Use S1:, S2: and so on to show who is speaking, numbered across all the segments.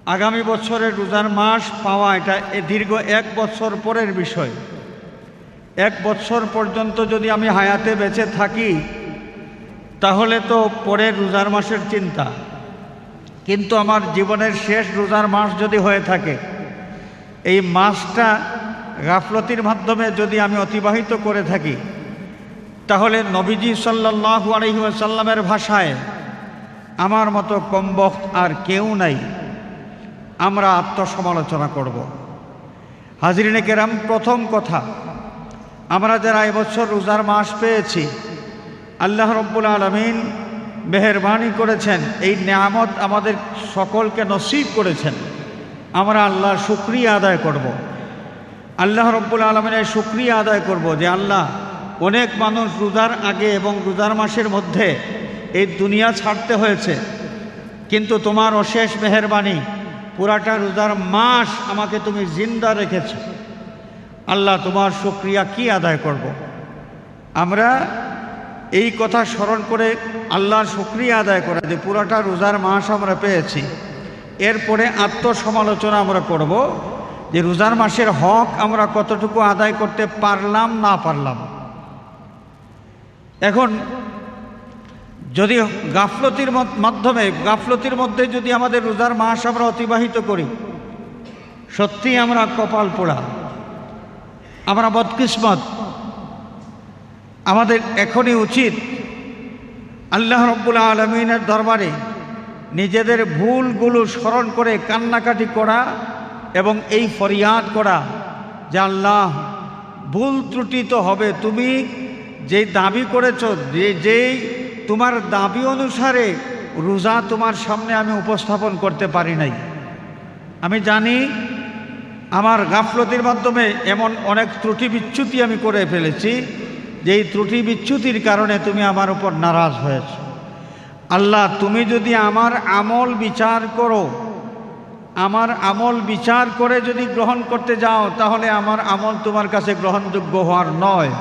S1: আগামী বছরের রোজার মাস পাওয়া এটা দীর্ঘ 1 বছর পরের বিষয়। 1 বছর পর্যন্ত যদি আমি হায়াতে বেঁচে থাকি তাহলে তো পরের রোজার মাসের চিন্তা, কিন্তু আমার জীবনের শেষ রোজার মাস যদি হয়ে থাকে, এই মাসটা গাফলতির মাধ্যমে যদি আমি অতিবাহিত করে থাকি, তাহলে নবীজি সাল্লাল্লাহু আলাইহি ওয়াসাল্লামের ভাষায় আমার মতো কমবখ্ত আর কেউ নাই। আমরা আত্মসমালোচনা করব। হাজরিনে কেরাম, প্রথম কথা, আমরা যারা এবছর রোজার মাস পেয়েছি, আল্লাহ রব্বুল আলামিন মেহেরবানি করেছেন, এই নেয়ামত আমাদের সকলকে নসিব করেছেন। আমরা আল্লাহর শুকরিয়া আদায় করব। আল্লাহ রব্বুল আলামিনের শুকরিয়া আদায় করব যে আল্লাহ, অনেক মানুষ রোজার আগে এবং রোজার মাসের মধ্যে এই দুনিয়া ছাড়তে হয়েছে, কিন্তু তোমার অশেষ মেহেরবানি পুরাটা রোজার মাস আমাকে তুমি জিন্দা রেখেছ। আল্লাহ, তোমার শুকরিয়া কি আদায় করব। আমরা এই কথা স্মরণ করে আল্লাহর শুকরিয়া আদায় করে যে পুরাটা রোজার মাস আমরা পেয়েছি। এরপরে আত্মসমালোচনা আমরা করব যে রোজার মাসের হক আমরা কতটুকু আদায় করতে পারলাম না পারলাম। এখন যদি গাফলতির মধ্যে যদি আমাদের রোজার মাস আমরা অতিবাহিত করি, সত্যিই আমরা কপাল পোড়া, আমরা বদকিসমত। আমাদের এখনই উচিত আল্লাহ রব্বুল আলামিনের দরবারে নিজেদের ভুলগুলো স্মরণ করে কান্নাকাটি করা এবং এই ফরিয়াদ করা যে আল্লাহ, ভুল ত্রুটি তো হবে, তুমি যেই দাবি করেছ, যেই তোমার দাবি অনুসারে রোজা তোমার সামনে আমি উপস্থাপন করতে পারি নাই। আমি জানি আমার গাফলতির মাধ্যমে এমন অনেক ত্রুটি বিচ্যুতি আমি করে ফেলেছি, যেই ত্রুটি বিচ্যুতির কারণে তুমি আমার উপর নারাজ হয়েছ। আল্লাহ, তুমি যদি আমার আমল বিচার করো, আমার আমল বিচার করে যদি গ্রহণ করতে যাও, তাহলে আমার আমল তোমার কাছে গ্রহণযোগ্য হওয়ার নয়।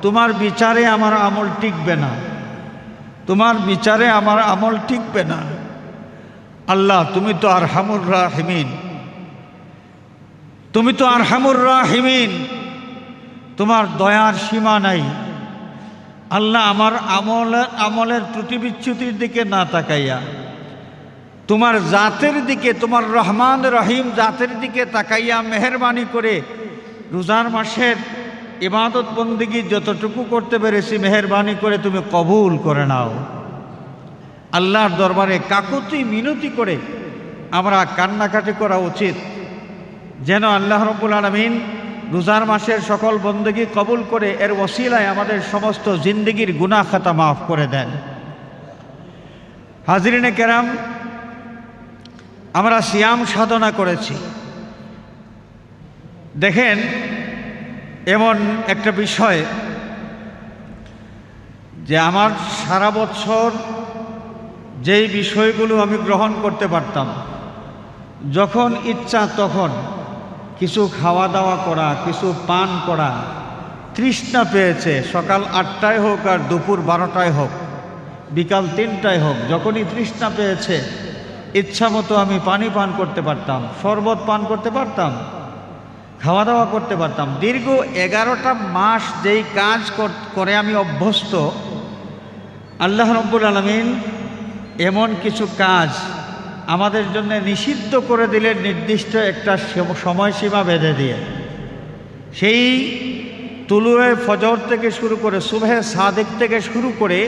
S1: তোমার বিচারে আমার আমল টিকবে না, তোমার বিচারে আমার আমল টিকবে না। আল্লাহ, তুমি তো আরহামুর রাহিমিন, তুমি তো আরহামুর রাহিমিন, তোমার দয়ার সীমা নাই। আল্লাহ, আমার আমলের ত্রুটি বিচ্যুতির দিকে না তাকাইয়া তোমার জাতের দিকে, তোমার রহমান রহিম জাতের দিকে তাকাইয়া মেহেরবানি করে রোজার মাসের ইবাদত বন্দেগী যতটুকু করতে পেরেছি, মেহেরবানি করে তুমি কবুল করে নাও। আল্লাহর দরবারে কাকুতি মিনতি করে আমরা কান্নাকাটি করা উচিত, যেন আল্লাহ রব্বুল আলামিন রোজার মাসের সকল বন্দেগী কবুল করে এর ওসিলায় আমাদের সমস্ত জিন্দেগির গুনাহ খাতা মাফ করে দেন। হাজরিনে কেরাম, আমরা সিয়াম সাধনা করেছি। দেখেন, এমন একটা বিষয় যে আমার সারা বছর যেই বিষয়গুলো আমি গ্রহণ করতে পারতাম, যখন ইচ্ছা তখন কিছু খাওয়া দাওয়া করা, কিছু পান করা, তৃষ্ণা পেয়েছে, সকাল 8টায় হোক আর দুপুর 12টায় হোক, বিকাল 3টায় হোক, যখনই তৃষ্ণা পেয়েছে ইচ্ছা মতো আমি পানি পান করতে পারতাম, শরবত পান করতে পারতাম, খাওয়া দাওয়া করতে পারতাম। দীর্ঘ 11টা মাস যেই কাজ করে আমি অভ্যস্ত, আল্লাহ রব্বুল আলামিন এমন কিছু কাজ আমাদের জন্য নিষিদ্ধ করে দিলেন, নির্দিষ্ট একটা সময়সীমা বেঁধে দিয়ে। সেই তুলুয়ে ফজর থেকে শুরু করে, সুবহে সাদিক থেকে শুরু করে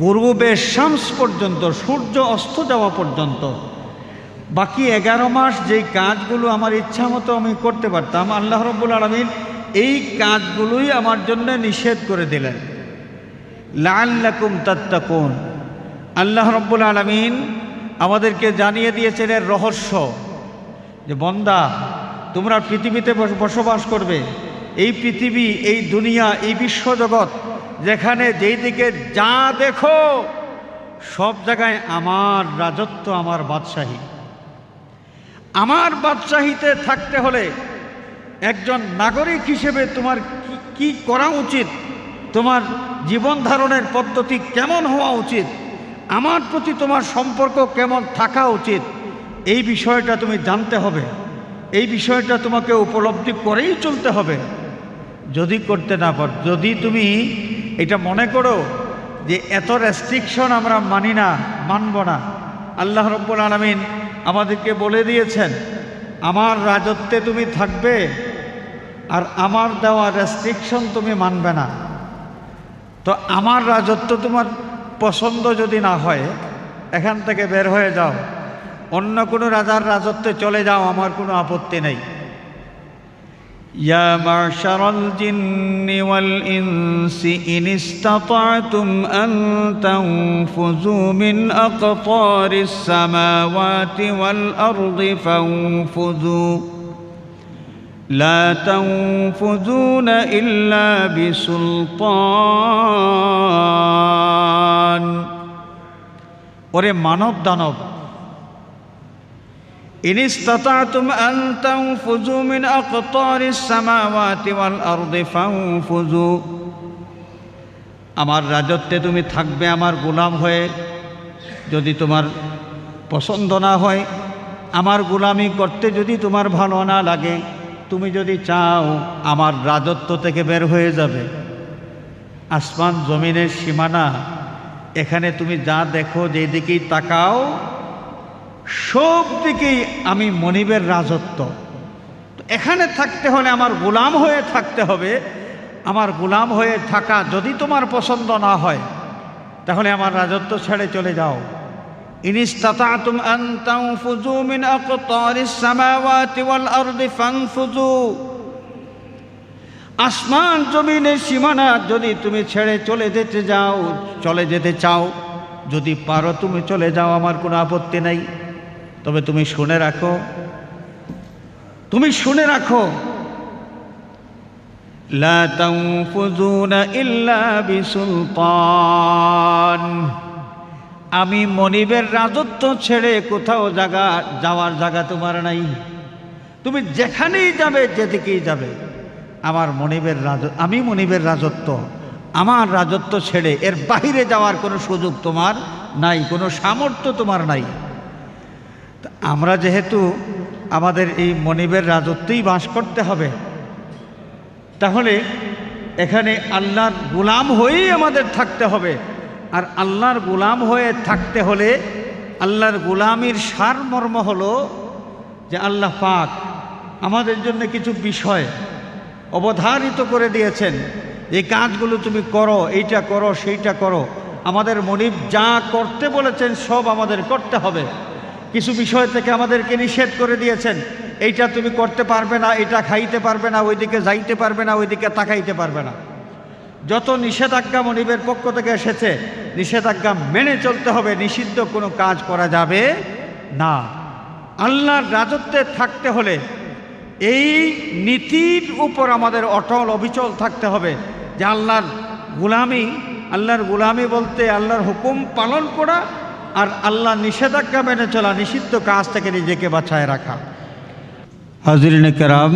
S1: গুরুবে শামস পর্যন্ত, সূর্য অস্ত যাওয়া পর্যন্ত, বাকি 11 মাস যেই কাজগুলো আমার ইচ্ছা মতো আমি করতে পারতাম, আল্লাহ রব্বুল আলামিন এই কাজগুলোই আমার জন্য নিষেধ করে দিলেন। লাআল্লাকুম তাত্তাকুন, আল্লাহ রব্বুল আলামিন আমাদেরকে জানিয়ে দিয়েছেন এর রহস্য, যে বন্দা, তোমরা পৃথিবীতে বসবাস করবে। এই পৃথিবী, এই দুনিয়া, এই বিশ্বজগৎ, যেখানে যেই দিকে যা দেখো সব জায়গায় আমার রাজত্ব, আমার বাদশাহী। আমার বাদশাহীতে থাকতে হলে একজন নাগরিক হিসেবে তোমার কি করা উচিত, তোমার জীবন ধারণের পদ্ধতি কেমন হওয়া উচিত, আমার প্রতি তোমার সম্পর্ক কেমন থাকা উচিত, এই বিষয়টা তুমি জানতে হবে, এই বিষয়টা তোমাকে উপলব্ধি করেই চলতে হবে। যদি করতে না পার, যদি তুমি এটা মনে করো যে এত রেস্ট্রিকশন আমরা মানি না, মানব না, আল্লাহ রাব্বুল আলামিন আমাদেরকে বলে দিয়েছেন আমার রাজত্বে তুমি থাকবে আর আমার দেওয়া রেস্ট্রিকশন তুমি মানবে না। তো আমার রাজত্ব তোমার পছন্দ যদি না হয়, এখান থেকে বের হয়ে যাও, অন্য কোনো রাজার রাজত্বে চলে যাও, আমার কোনো আপত্তি নেই। ইয়া মাশারাল জিন্নি ওয়াল ইনসি ইন ইসতাতা'তুম আন তানফুযু মিন আকতারিস সামাওয়াতি ওয়াল আরদি ফানফুযু লা তানফুযুনা ইল্লা বিসুলতান। ওরে মানব দানব, ইন ইসতাতা'তুম আন তানফুযু মিন আকতারিস সামাওয়াতি ওয়াল আরদি ফানফুযু, আমার রাজত্বে তুমি থাকবে আমার গোলাম হয়ে। যদি তোমার পছন্দ না হয়, আমার গোলামি করতে যদি তোমার ভালো না লাগে, তুমি যদি চাও আমার রাজত্ব থেকে বের হয়ে যাবে। আসমান জমিনের সীমানা, এখানে তুমি যা দেখো, যেদিকেই তাকাও, সব দিকেই আমি মনিবের রাজত্ব। এখানে থাকতে হলে আমার গোলাম হয়ে থাকতে হবে। আমার গোলাম হয়ে থাকা যদি তোমার পছন্দ না হয়, তাহলে আমার রাজত্ব ছেড়ে চলে যাও। ইন ইসতাতা'তুম আন তানফুযু মিন আকতারিস সামাওয়াতি ওয়াল আরদি ফানফুযু, আসমান জমিনের সীমানা যদি তুমি ছেড়ে চলে যেতে চাও, যদি পারো তুমি চলে যাও, আমার কোনো আপত্তি নাই। তবে তুমি শুনে রাখো, লা তানফুযুনা ইল্লা বিসুলতান, আমি মনিবের রাজত্ব ছেড়ে কোথাও যাওয়ার জায়গা তোমার নাই। তুমি যেখানেই যাবে, যেদিকেই যাবে, আমি মনিবের রাজত্ব, আমার রাজত্ব ছেড়ে এর বাইরে যাওয়ার কোনো সুযোগ তোমার নাই, কোনো সামর্থ্য তোমার নাই। আমরা যেহেতু আমাদের এই মনিবের রাজত্বেই বাস করতে হবে, তাহলে এখানে আল্লাহর গোলাম হয়েই আমাদের থাকতে হবে। আর আল্লাহর গোলাম হয়ে থাকতে হলে আল্লাহর গোলামির সারমর্ম হলো যে আল্লাহ পাক আমাদের জন্য কিছু বিষয় অবধারিত করে দিয়েছেন। এই কাজগুলো তুমি করো, এইটা করো, সেইটা করো। আমাদের মনিব যা করতে বলেছেন সব আমাদের করতে হবে। কিছু বিষয় থেকে আমাদেরকে নিষেধ করে দিয়েছেন, এইটা তুমি করতে পারবে না, এটা খাইতে পারবে না, ওইদিকে যাইতে পারবে না, ওইদিকে তাকাইতে পারবে না। যত নিষেধাজ্ঞা মনিবের পক্ষ থেকে এসেছে, নিষেধাজ্ঞা মেনে চলতে হবে, নিষিদ্ধ কোনো কাজ করা যাবে না। আল্লাহর রাজত্বে থাকতে হলে এই নীতির উপর আমাদের অটল অবিচল থাকতে হবে যে আল্লাহর গোলামি বলতে আল্লাহর হুকুম পালন করা আর আল্লাহ নিষেধাজ্ঞা মেনে চলা, নিষিদ্ধ কাজ থেকে নিজেকে বাঁচায় রাখা। হাজিরিনে কেরাম,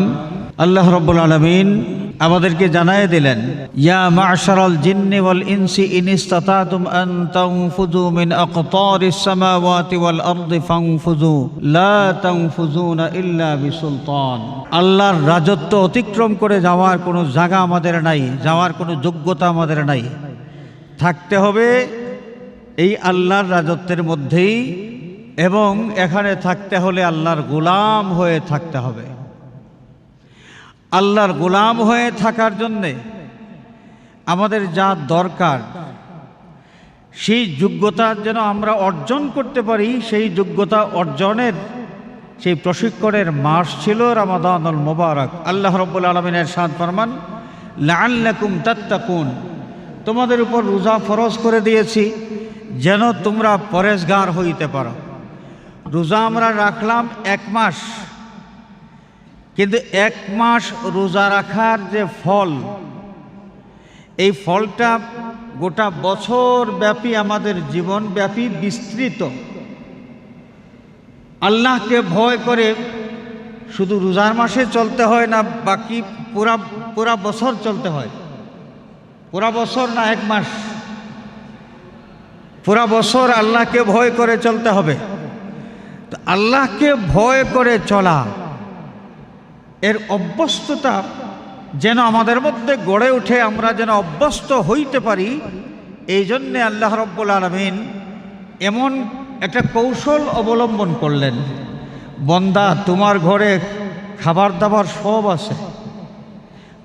S1: আল্লাহ রাব্বুল আলামিন আমাদেরকে জানায় দিলেন, ইয়া মা'শারাল জিন্নি ওয়াল ইনসি ইন ইসতাতা'তুম আন তানফুযু মিন আকতারিস সামাওয়াতি ওয়াল আরদি ফানফুযু লা তানফুযুনা ইল্লা বিসুলতান। আল্লাহর রাজত্ব অতিক্রম করে যাওয়ার কোনো জায়গা আমাদের নাই, যাওয়ার কোনো যোগ্যতা আমাদের নাই। থাকতে হবে এই আল্লাহর রাজত্বের মধ্যেই, এবং এখানে থাকতে হলে আল্লাহর গোলাম হয়ে থাকতে হবে। আল্লাহর গোলাম হয়ে থাকার জন্যে আমাদের যা দরকার, সেই যোগ্যতা যেন আমরা অর্জন করতে পারি, সেই যোগ্যতা অর্জনের সেই প্রশিক্ষণের মাস ছিল রমাদানুল মুবারক। আল্লাহ রাব্বুল আলামিন ইরশাদ ফরমান, লাআল্লাকুম তাত্তাকুন, তোমাদের উপর রোজা ফরজ করে দিয়েছি যেন তোমরা পরেশগার হইতে পারো। রোজা আমরা রাখলাম 1 মাস, কিন্তু 1 মাস রোজা রাখার যে ফল, এই ফলটা গোটা বছর ব্যাপী আমাদের জীবন ব্যাপী বিস্তৃত। আল্লাহকে ভয় করে শুধু রোজার মাসে চলতে হয় না, বাকি পুরা বছর চলতে হয়। পুরা বছর না, 1 মাস, পুরা বছর আল্লাহকে ভয় করে চলতে হবে। আল্লাহকে ভয় করে চলা, এর অভ্যস্ততা যেন আমাদের মধ্যে গড়ে ওঠে, আমরা যেন অভ্যস্ত হইতে পারি। এই জন্যে আল্লাহ রাব্বুল আলামিন এমন একটা কৌশল অবলম্বন করলেন, বন্দা তোমার ঘরে খাবার দাবার সব আছে,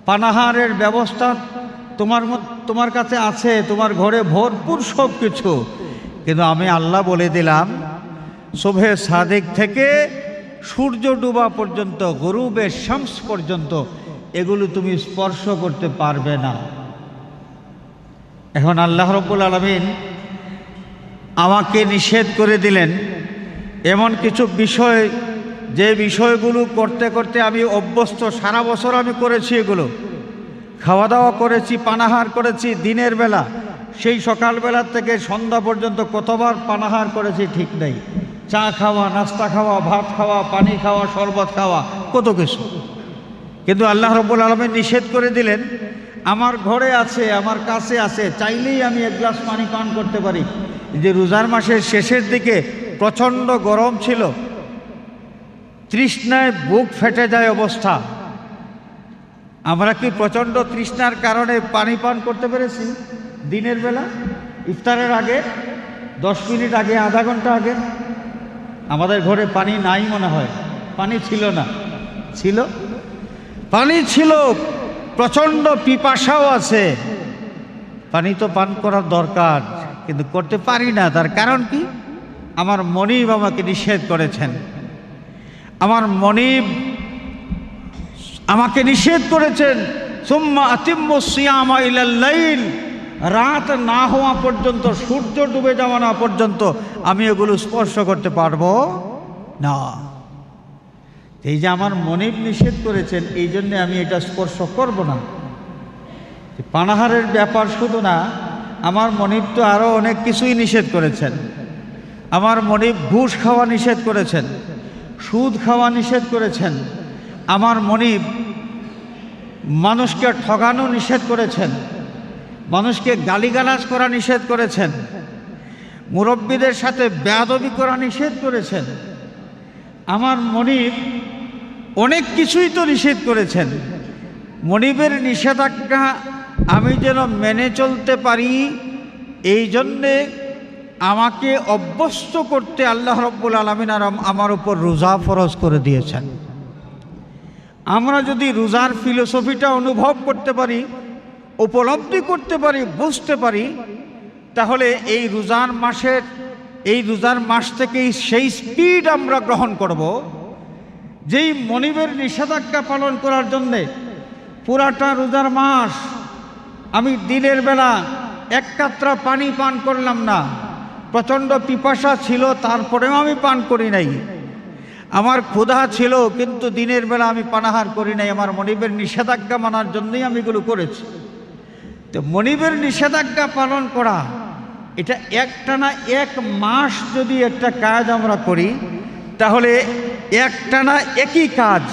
S1: পানাহারের ব্যবস্থা তোমার কাছে আছে, তোমার ঘরে ভরপুর সব কিছু, কিন্তু আমি আল্লাহ বলে দিলাম সুবহে সাদিক থেকে সূর্য ডুবা পর্যন্ত, গরুবে শামস পর্যন্ত এগুলো তুমি স্পর্শ করতে পারবে না। এখন আল্লাহ রাব্বুল আলামিন আমাকে নিষেধ করে দিলেন এমন কিছু বিষয়, যে বিষয়গুলো করতে করতে আমি অভ্যস্ত, সারা বছর আমি করেছি, এগুলো খাওয়া দাওয়া করেছি, পানাহার করেছি দিনের বেলা, সেই সকালবেলা থেকে সন্ধ্যা পর্যন্ত কতবার পানাহার করেছি ঠিক নেই, চা খাওয়া, নাস্তা খাওয়া, ভাত খাওয়া, পানি খাওয়া, শরবত খাওয়া, কত কিছু। কিন্তু আল্লাহ রাব্বুল আলামিন নিষেধ করে দিলেন, আমার ঘরে আছে, আমার কাছে আছে, চাইলেই আমি এক গ্লাস পানি পান করতে পারি। যে রোজার মাসের শেষের দিকে প্রচণ্ড গরম ছিল, তৃষ্ণায় বুক ফেটে যায় অবস্থা, আমরা কি প্রচণ্ড তৃষ্ণার কারণে পানি পান করতে পেরেছি? দিনের বেলা ইফতারের আগে 10 মিনিট আগে, আধা ঘন্টা আগে আমাদের ঘরে পানি নাই মনে হয়, পানি ছিল না, ছিল পানি ছিল, প্রচণ্ড পিপাসাও আছে, পানি তো পান করার দরকার, কিন্তু করতে পারি না। তার কারণ কি? আমার মনিব আমাকে নিষেধ করেছেন, আমার মনিব আমাকে নিষেধ করেছেন, সুম্মা আতিম্মুস সিয়ামা ইলাল লাইল, রাত না হওয়া পর্যন্ত, সূর্য ডুবে যাওয়া না পর্যন্ত আমি এগুলো স্পর্শ করতে পারবো না। এই যে আমার মনিব নিষেধ করেছেন, এই জন্যে আমি এটা স্পর্শ করব না। পানাহারের ব্যাপার শুধু না, আমার মনিব তো আরও অনেক কিছুই নিষেধ করেছেন। আমার মনিব ঘুষ খাওয়া নিষেধ করেছেন, সুদ খাওয়া নিষেধ করেছেন, আমার মনিব মানুষকে ঠগানো নিষেধ করেছেন, মানুষকে গালিগালাজ করা নিষেধ করেছেন, মুরব্বীদের সাথে বেয়াদবি করা নিষেধ করেছেন। আমার মনিব অনেক কিছুই তো নিষেধ করেছেন। মনিবের নিষেধাজ্ঞা আমি যেন মেনে চলতে পারি, এই জন্যে আমাকে অভ্যস্ত করতে আল্লাহ রাব্বুল আলামিন আমার উপর রোজা ফরজ করে দিয়েছেন। আমরা যদি রোজার ফিলোসফিটা অনুভব করতে পারি, উপলব্ধি করতে পারি, বুঝতে পারি, তাহলে এই রোজার মাস থেকেই সেই স্পিড আমরা গ্রহণ করব, যেই মনিবের নিষেধাজ্ঞা পালন করার জন্যে পুরাটা রোজার মাস আমি দিনের বেলা এক কাতরা পানি পান করলাম না, প্রচণ্ড পিপাসা ছিল তারপরেও আমি পান করি নাই, আমার ক্ষুধা ছিল কিন্তু দিনের বেলা আমি পানাহার করি নাই, আমার মনিবের নিষেধাজ্ঞা মানার জন্যই আমি এগুলো করেছি। তো মনিবের নিষেধাজ্ঞা পালন করা, এটা একটানা 1 মাস যদি একটা কাজ আমরা করি, তাহলে একটানা একই কাজ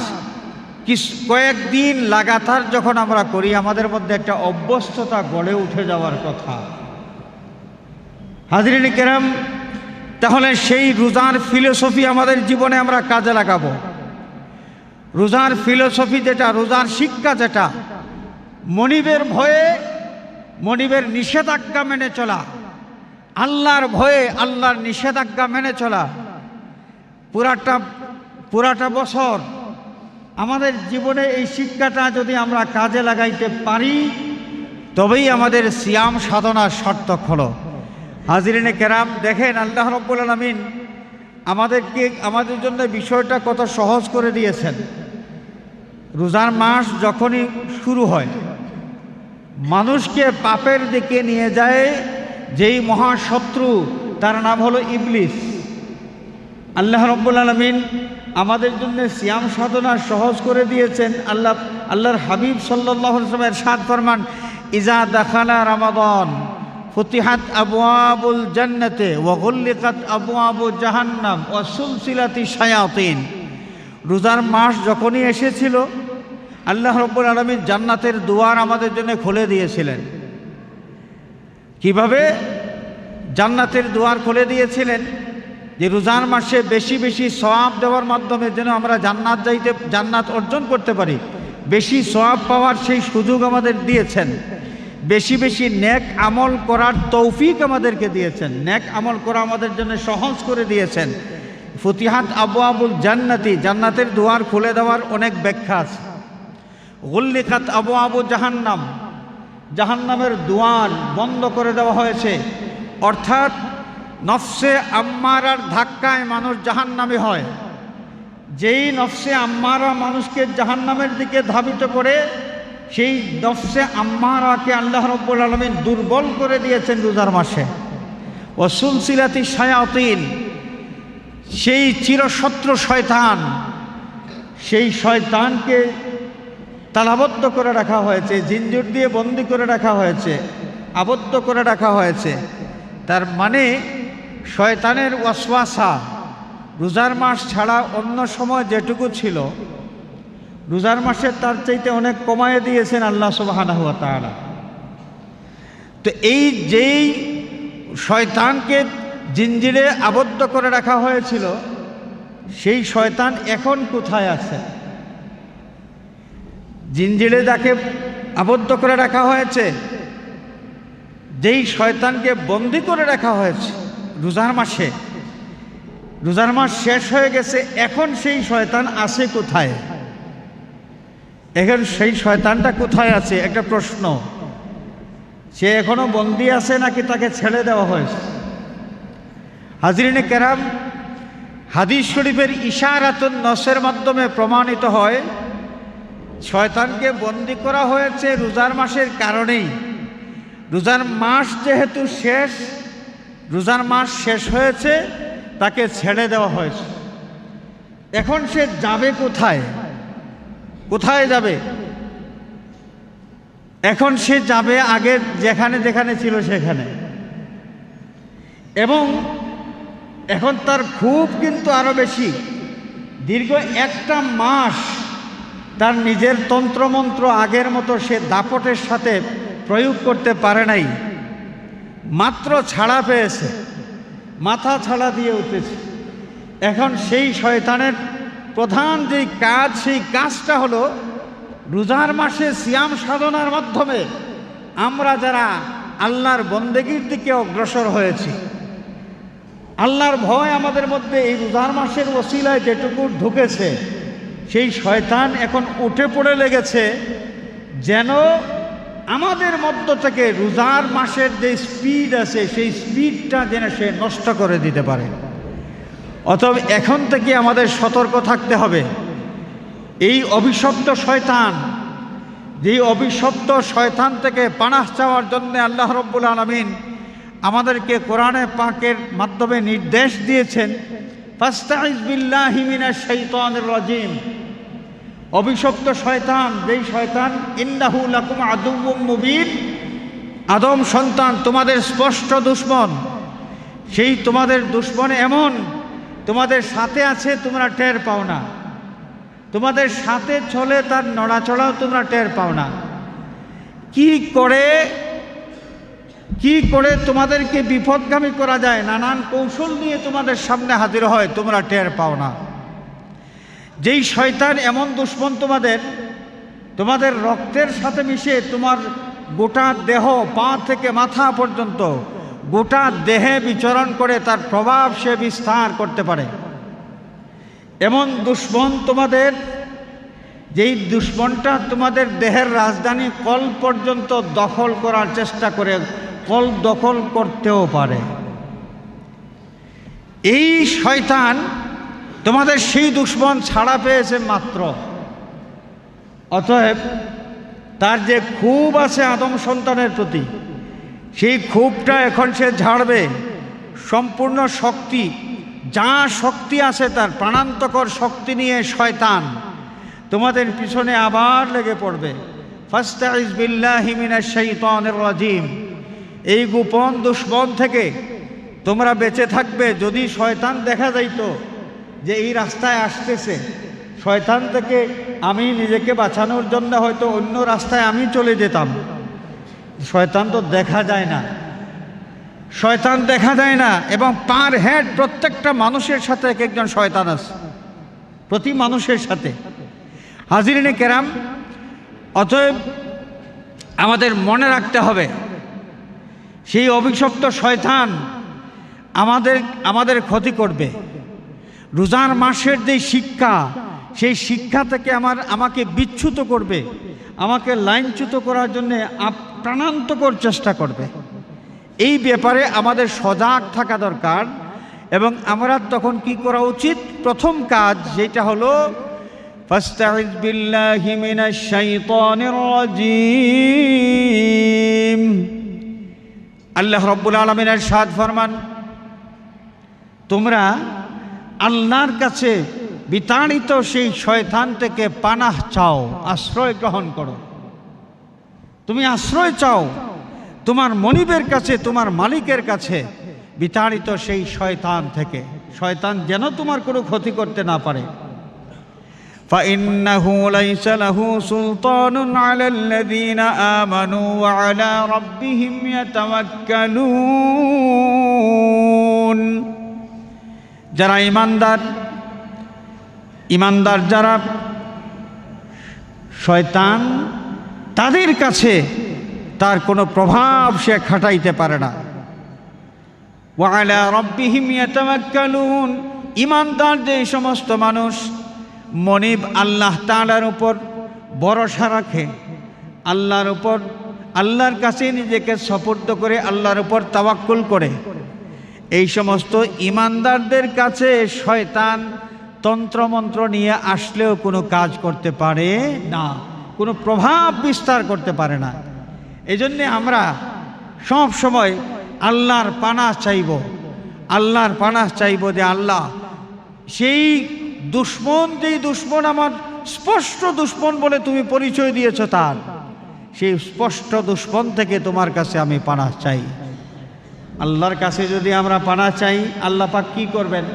S1: কয়েকদিন লাগাতার যখন আমরা করি, আমাদের মধ্যে একটা অভ্যস্ততা গড়ে উঠে যাওয়ার কথা। হাজরিন কেরাম, তাহলে সেই রোজার ফিলোসফি আমাদের জীবনে আমরা কাজে লাগাবো। রোজার ফিলোসফি যেটা, রোজার শিক্ষা যেটা, মনিবের ভয়ে, মনিবের নিষেধাজ্ঞা মেনে চলা, আল্লাহর ভয়ে আল্লাহর নিষেধাজ্ঞা মেনে চলা, পুরাটা বছর আমাদের জীবনে এই শিক্ষাটা যদি আমরা কাজে লাগাইতে পারি, তবেই আমাদের সিয়াম সাধনা সার্থক হলো। হাজিরিনে কেরাম, দেখেন আল্লাহ রাব্বুল আলামিন আমাদের জন্য বিষয়টা কত সহজ করে দিয়েছেন। রোজার মাস যখনই শুরু হয়, মানুষকে পাপের দিকে নিয়ে যায় যেই মহাশত্রু, তার নাম হলো ইবলিস। আল্লাহ রাব্বুল আলামিন আমাদের জন্য সিয়াম সাধনা সহজ করে দিয়েছেন। আল্লাহর হাবিব সাল্লাল্লাহু আলাইহি ওয়াসাল্লাম ইরশাদ ফরমান, ইজা দাখালা রমাদান ফুতিহাত আবওয়াবুল জান্নাতে ওয়া গুল্লিকাত আবওয়াবু জাহান্নাম ওয়া সুলসিলাতি শায়াতিন। রোজার মাস যখনই এসেছিল, আল্লাহ রাব্বুল আলামিন জান্নাতের দুয়ার আমাদের জন্য খুলে দিয়েছিলেন। কিভাবে জান্নাতের দুয়ার খুলে দিয়েছিলেন? যে রোজার মাসে বেশি বেশি সওয়াব দেওয়ার মাধ্যমে যেন আমরা জান্নাত অর্জন করতে পারি, বেশি সওয়াব পাওয়ার সেই সুযোগ আমাদের দিয়েছেন, বেশি বেশি নেক আমল করার তৌফিক আমাদেরকে দিয়েছেন, নেক আমল করা আমাদের জন্য সহজ করে দিয়েছেন। ফুতিহাত আবওয়াবুল জান্নাতি, জান্নাতের দুয়ার খুলে দেওয়ার অনেক ব্যাখ্যা আছে। গুল্লিকাত আবওয়াবু জাহান্নাম, জাহান্নামের দুয়ার বন্ধ করে দেওয়া হয়েছে। অর্থাৎ নফসে আম্মারার ধাক্কায় মানুষ জাহান্নামী হয়। যেই নফসে আম্মারা মানুষকে জাহান্নামের দিকে ধাবিত করে, সেই নফসে আম্মারাকে আল্লাহ রাব্বুল আলামিন দুর্বল করে দিয়েছেন রোজার মাসে। ওয়াসুলসিলাতি শায়াতিন, সেই চিরশত্রু শয়তান, সেই শয়তানকে তালাবদ্ধ করে রাখা হয়েছে, জিঞ্জির দিয়ে বন্দি করে রাখা হয়েছে, আবদ্ধ করে রাখা হয়েছে। তার মানে শয়তানের ওয়াসওয়াসা রোজার মাস ছাড়া অন্য সময় যেটুকু ছিল, রোজার মাসে তার চাইতে অনেক কমায় দিয়েছেন আল্লাহ সুবহানাহু ওয়া তাআলা। তো এই যেই শয়তানকে জিঞ্জিরে আবদ্ধ করে রাখা হয়েছিল, সেই শয়তান এখন কোথায় আছে? জিঞ্জিরে যাকে আবদ্ধ করে রাখা হয়েছে, যেই শয়তানকে বন্দি করে রাখা হয়েছে রোজার মাসে, রোজার মাস শেষ হয়ে গেছে, এখন সেই শয়তান আছে কোথায়? এখন সেই শয়তানটা কোথায় আছে? একটা প্রশ্ন। সে এখনো বন্দি আছে নাকি তাকে ছেড়ে দেওয়া হয়েছে? হাজরিনে কেরাম, হাদিস শরীফের ইশারাতুন নসের মাধ্যমে প্রমাণিত হয় শয়তানকে বন্দি করা হয়েছে রোজার মাসের কারণেই। রোজার মাস যেহেতু শেষ, রোজার মাস শেষ হয়েছে, তাকে ছেড়ে দেওয়া হয়েছে। এখন সে যাবে কোথায়? কোথায় যাবে? এখন সে যাবে আগে যেখানে যেখানে ছিল সেখানে, এবং এখন তার খুব কিন্তু আরো বেশি। দীর্ঘ একটা মাস তার নিজের তন্ত্রমন্ত্র আগের মতো সে দাপটের সাথে প্রয়োগ করতে পারে নাই। মাত্র ছাড়া পেয়েছে, মাথা ছাড়া দিয়ে উঠেছে। এখন সেই শয়তানের প্রধান যেই কাজ, সেই কাজটা হলো রোজার মাসে সিয়াম সাধনার মাধ্যমে আমরা যারা আল্লাহর বন্দেগীর দিকে অগ্রসর হয়েছি, আল্লাহর ভয় আমাদের মধ্যে এই রোজার মাসের ওসিলায় যেটুকু ঢুকেছে, সেই শয়তান এখন উঠে পড়ে লেগেছে যেন আমাদের মধ্য থেকে রোজার মাসের যে স্পিড আছে, সেই স্পিডটা যেন সে নষ্ট করে দিতে পারে। অতএব এখন থেকে আমাদের সতর্ক থাকতে হবে। এই অভিশপ্ত শয়তান, যেই অভিশপ্ত শয়তান থেকে পানাহ চাওয়ার জন্য আল্লাহ রাব্বুল আলামিন আমাদেরকে কোরআনে পাকের মাধ্যমে নির্দেশ দিয়েছেন, ফাস্তাইজ বিল্লাহি মিনাশ শাইতানির রাজিম। অভিশপ্ত শয়তান, যেই শয়তান ইন্নাহু লাকুম আদুউম মুবিন, আদম সন্তান তোমাদের স্পষ্ট দুশমন। সেই তোমাদের দুশমন এমন তোমাদের সাথে আছে, তোমরা টের পাও না, তোমাদের সাথে চলে তার নড়াচড়াও তোমরা টের পাও না। কি করে তোমাদেরকে বিপদগামী করা যায়, নানান কৌশল নিয়ে তোমাদের সামনে হাজির হয়, তোমরা টের পাও না। যেই শয়তান এমন দুশমন তোমাদের রক্তের সাথে মিশে তোমার গোটা দেহ, পা থেকে মাথা পর্যন্ত গোটা দেহে বিচরণ করে তার প্রভাব সে বিস্তার করতে পারে, এমন দুশমন তোমাদের, যেই দুশমনটা তোমাদের দেহের রাজধানী কল পর্যন্ত দখল করার চেষ্টা করে, কল দখল করতেও পারে। এই শয়তান তোমাদের সেই দুশমন ছাড়া পেয়েছে মাত্র। অতএব তার যে ক্ষোভ আছে আদম সন্তানের প্রতি, সেই ক্ষোভটা এখন সে ঝাড়বে। সম্পূর্ণ শক্তি, যা শক্তি আছে তার প্রাণান্তকর শক্তি নিয়ে শয়তান তোমাদের পিছনে আবার লেগে পড়বে। ফাস্তাইজ বিল্লাহি মিনাশ শাইতানির রাজিম। এই গোপন দুশমন থেকে তোমরা বেঁচে থাকবে। যদি শয়তান দেখা যাইতো যে এই রাস্তায় আসতেছে, শয়তান থেকে আমি নিজেকে বাঁচানোর জন্য হয়তো অন্য রাস্তায় আমি চলে যেতাম। শয়তান তো দেখা যায় না, শয়তান দেখা যায় না, এবং পার হেড প্রত্যেকটা মানুষের সাথে এক একজন শয়তান আছে, প্রতি মানুষের সাথে। হাজিরিনে কেরাম, অতএব আমাদের রাখতে হবে সেই অভিশপ্ত শয়তান আমাদের ক্ষতি করবে। রোজার মাসের যে শিক্ষা, সেই শিক্ষা থেকে আমাকে বিচ্যুত করবে, আমাকে লাইনচ্যুত করার জন্য প্রাণান্তকর চেষ্টা করবে। এই ব্যাপারে আমাদের সজাগ থাকা দরকার। এবং আমরা তখন কি করা উচিত? প্রথম কাজ যেটা হলো, ফাস্তাইজ বিল্লাহি মিনাশ শাইতানির রাজিম। আল্লাহ রাব্বুল আলামিন ইরশাদ ফরমান, তোমরা আল্লাহর কাছে বিতাড়িত সেই শয়তান থেকে পানাহ চাও, আশ্রয় গ্রহণ করো। তুমি আশ্রয় চাও তোমার মনিবের কাছে, তোমার মালিকের কাছে, বিতাড়িত সেই শয়তান থেকে। শয়তান যেন তোমার কোনো ক্ষতি করতে না পারে। فإنه ليس له سلطان على الذين آمنوا وعلى ربهم يتوكلون। যারা ইমানদার যারা, শয়তান তাদের কাছে তার কোনো প্রভাব সে খাটাইতে পারে না। ওয়ালা রব্বিহিম ইয়াতাওয়াক্কালুন, ইমানদার যে সমস্ত মানুষ মনিব আল্লাহ তাআলার উপর ভরসা রাখে, আল্লাহর কাছে নিজেকে সুপর্দ করে, আল্লাহর উপর তাওয়াক্কুল করে, এই সমস্ত ইমানদারদের কাছে শয়তান তন্ত্রমন্ত্র নিয়ে আসলেও কোনো কাজ করতে পারে না, কোনো প্রভাব বিস্তার করতে পারে না। এই জন্যে আমরা সব সময় আল্লাহর পানাহ চাইব, যে আল্লাহ সেই যেই দুশ্মন আমার স্পষ্ট দুশ্মন বলে তুমি পরিচয় দিয়েছ, তার সেই স্পষ্ট দুশ্মন থেকে তোমার কাছে আমি পানাহ চাই। আল্লাহর কাছে যদি আমরা পানাহ চাই, আল্লাহ পাক কি করবেন?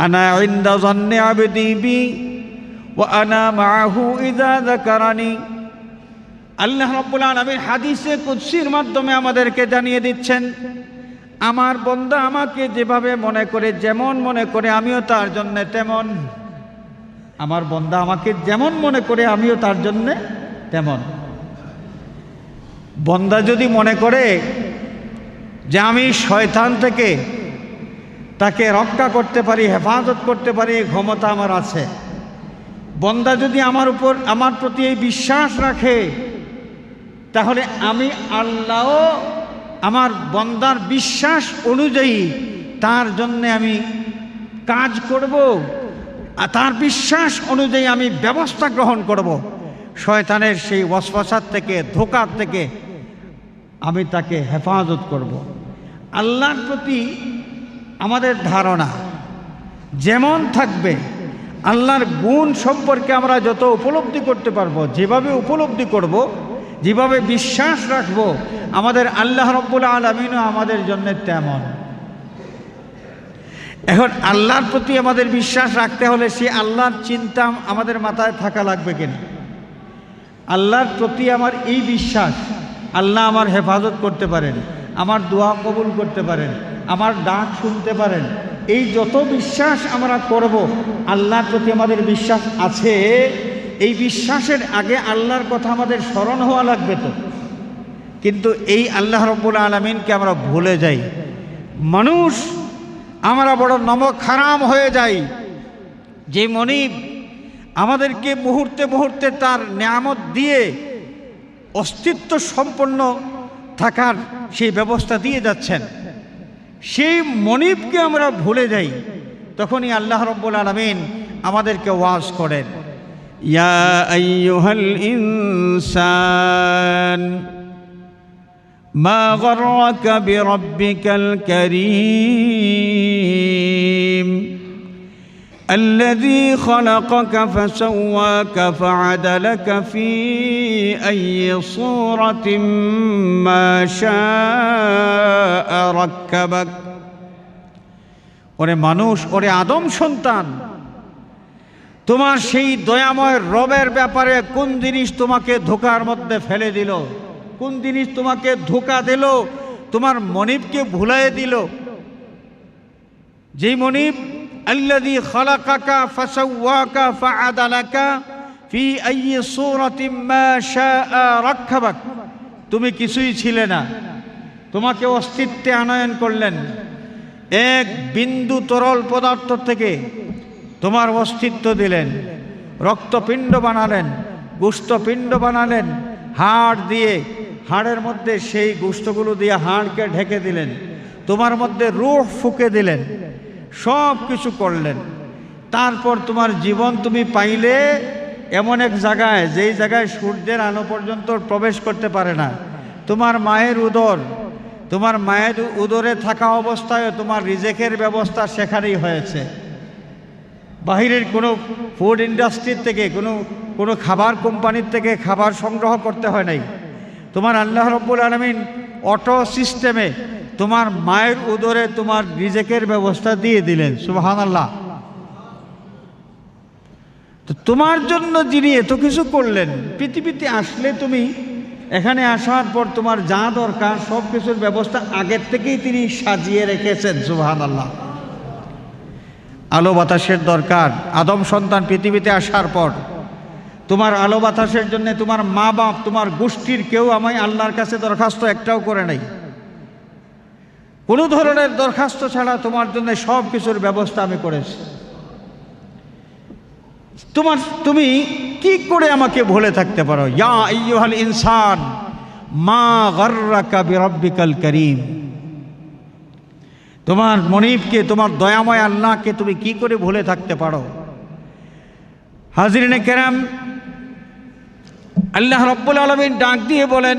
S1: আনা ইনদা যান্নি আবদি বি ওয়া আনা মাআহু ইযা যাকারানি। আল্লাহ রাব্বুল আলামিন হাদিসে কুদসির মাধ্যমে আমাদেরকে জানিয়ে দিচ্ছেন, আমার বান্দা আমাকে যেভাবে মনে করে, যেমন মনে করে আমিও তার জন্য তেমন। আমার বান্দা আমাকে যেমন মনে করে আমিও তার জন্য তেমন। বান্দা যদি মনে করে যে আমি শয়তান থেকে তাকে রক্ষা করতে পারি, হেফাজত করতে পারি, ক্ষমতা আমার আছে, বান্দা যদি আমার প্রতি এই বিশ্বাস রাখে, তাহলে আমি আল্লাহ আমার বান্দার বিশ্বাস অনুযায়ী তার জন্য আমি কাজ করব, আর তার বিশ্বাস অনুযায়ী আমি ব্যবস্থা গ্রহণ করব। শয়তানের সেই ওয়াসওয়াসার থেকে, ধোঁকার থেকে আমি তাকে হেফাজত করব। আল্লাহর প্রতি আমাদের ধারণা যেমন থাকবে, আল্লাহর গুণ সম্পর্কে আমরা যত উপলব্ধি করতে পারবো, যেভাবে উপলব্ধি করব, যেভাবে বিশ্বাস রাখব, আমাদের আল্লাহ রাব্বুল আলামিনও আমাদের জন্য তেমন। এখন আল্লাহর প্রতি আমাদের বিশ্বাস রাখতে হলে সে আল্লাহর চিন্তা আমাদের মাথায় থাকা লাগবে কিনা? আল্লাহর প্রতি আমার এই বিশ্বাস, আল্লাহ আমার হেফাজত করতে পারেন, আমার দোয়া কবুল করতে পারেন, আমার ডাক শুনতে পারেন, এই যত বিশ্বাস আমরা করব, আল্লাহর প্রতি আমাদের বিশ্বাস আছে, এই বিশ্বাসের আগে আল্লাহর কথা আমাদের স্মরণ হওয়া লাগবে তো। কিন্তু এই আল্লাহ রাব্বুল আলামিনকে আমরা ভুলে যাই। মানুষ আমরা বড় নমক হারাম হয়ে যাই। যে মনিব আমাদেরকে মুহূর্তে মুহূর্তে তার নিয়ামত দিয়ে অস্তিত্ব সম্পন্ন থাকার সেই ব্যবস্থা দিয়ে যাচ্ছেন, সেই মনিবকে আমরা ভুলে যাই। তখনই আল্লাহ রাব্বুল আলামিন আমাদেরকে ওয়াজ করেন, ইয়া আইয়ুহাল ইনসান মা গররাকা বিরাব্বিকাল কারীম الذي خلقك فسواك فعدلك في أي صورة ما شاء ركبك। ওরে মানুষ, ওরে আদম সন্তান, তোমার সেই দয়াময় রবের ব্যাপারে কোন জিনিস তোমাকে ধোঁকার মধ্যে ফেলে দিল, কোন জিনিস তোমাকে ধোঁকা দিল, তোমার মনিবকে ভুলাইয়ে দিল। যেই মনিব আল্লাযী খালাকাকা ফাসাওয়াকা ফাআদালাকা ফি আইয়ি সূরাতিন মা শাআ রাক্কাবাক, তুমি কিছুই ছিলে না, তোমাকে অস্তিত্বে আনয়ন করলেন, এক বিন্দু তরল পদার্থ থেকে তোমার অস্তিত্ব দিলেন, রক্তপিণ্ড বানালেন, গোশতপিণ্ড বানালেন, হাড় দিয়ে হাড়ের মধ্যে সেই গোশতগুলো দিয়ে হাড়কে ঢেকে দিলেন, তোমার মধ্যে রূহ ফুঁকে দিলেন, সব কিছু করলেন। তারপর তোমার জীবন তুমি পাইলে এমন এক জায়গায়, যেই জায়গায় সূর্যের আলো পর্যন্ত প্রবেশ করতে পারে না। তোমার মায়ের উদর, তোমার মায়ের উদরে থাকা অবস্থায় তোমার রিজেকের ব্যবস্থা সেখানেই হয়েছে। বাহিরের কোনো ফুড ইন্ডাস্ট্রির থেকে, কোনো খাবার কোম্পানির থেকে খাবার সংগ্রহ করতে হয় নাই। তোমার আল্লাহ রাব্বুল আলামিন অটো সিস্টেমে তোমার মায়ের উদরে তোমার রিজেকের ব্যবস্থা দিয়ে দিলেন। সুবহানাল্লাহ। তো তোমার জন্য যিনি এত কিছু করলেন, পৃথিবীতে আসলে তুমি এখানে আসার পর তোমার যা দরকার সব কিছুর ব্যবস্থা আগের থেকেই তিনি সাজিয়ে রেখেছেন। সুবহানাল্লাহ। আলো বাতাসের দরকার, আদম সন্তান পৃথিবীতে আসার পর তোমার আলো বাতাসের জন্য তোমার মা বাপ, তোমার গোষ্ঠীর কেউ আমায় আল্লাহর কাছে দরখাস্ত একটাও করে নাই। কোনো ধরনের দরখাস্ত ছাড়া তোমার জন্য সব কিছুর ব্যবস্থা আমি করেছি। তুমি কি করে আমাকে ভুলে থাকতে পারো? ইয়া আইয়ুহাল ইনসান মা গাররাকা বিরাব্বিকাল কারীম, তোমার মনিবকে, তোমার দয়াময় আল্লাহকে তুমি কি করে ভুলে থাকতে পারো? হাজিরিনে কেরাম, আল্লাহ রাব্বুল আলামিন ডাক দিয়ে বলেন,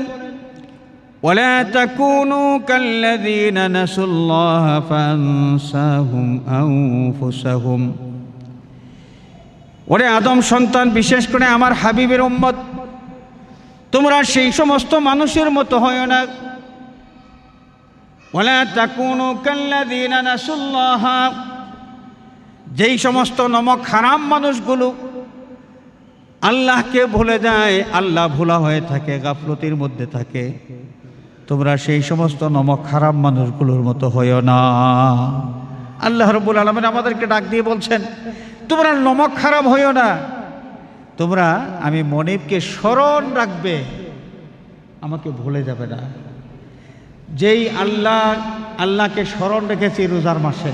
S1: ওয়ালা তাকুনু কাল্লাযীনা নাসুল্লাহা ফানসাহুম আনফুসাহুম। ওরে আদম সন্তান, বিশেষ করে আমার হাবিবের উম্মত, তোমরা সেই সমস্ত মানুষের মতো হয় না। ওয়ালা তাকুনু কাল্লাযীনা নাসুল্লাহা, যেই সমস্ত নমক হারাম মানুষগুলো আল্লাহকে ভুলে যায়, আল্লাহ ভোলা হয়ে থাকে, গাফলতির মধ্যে থাকে, তোমরা সেই সমস্ত নমক হারাম মানুষগুলোর মতো হইও না। আল্লাহ রাব্বুল আলামিন আমাদেরকে ডাক দিয়ে বলছেন, তোমরা নমক খারাপ হইও না, তোমরা আমি মনিবকে স্মরণ রাখবে, আমাকে ভুলে যাবে না। যেই আল্লাহকে স্মরণ রেখেছি রোজার মাসে,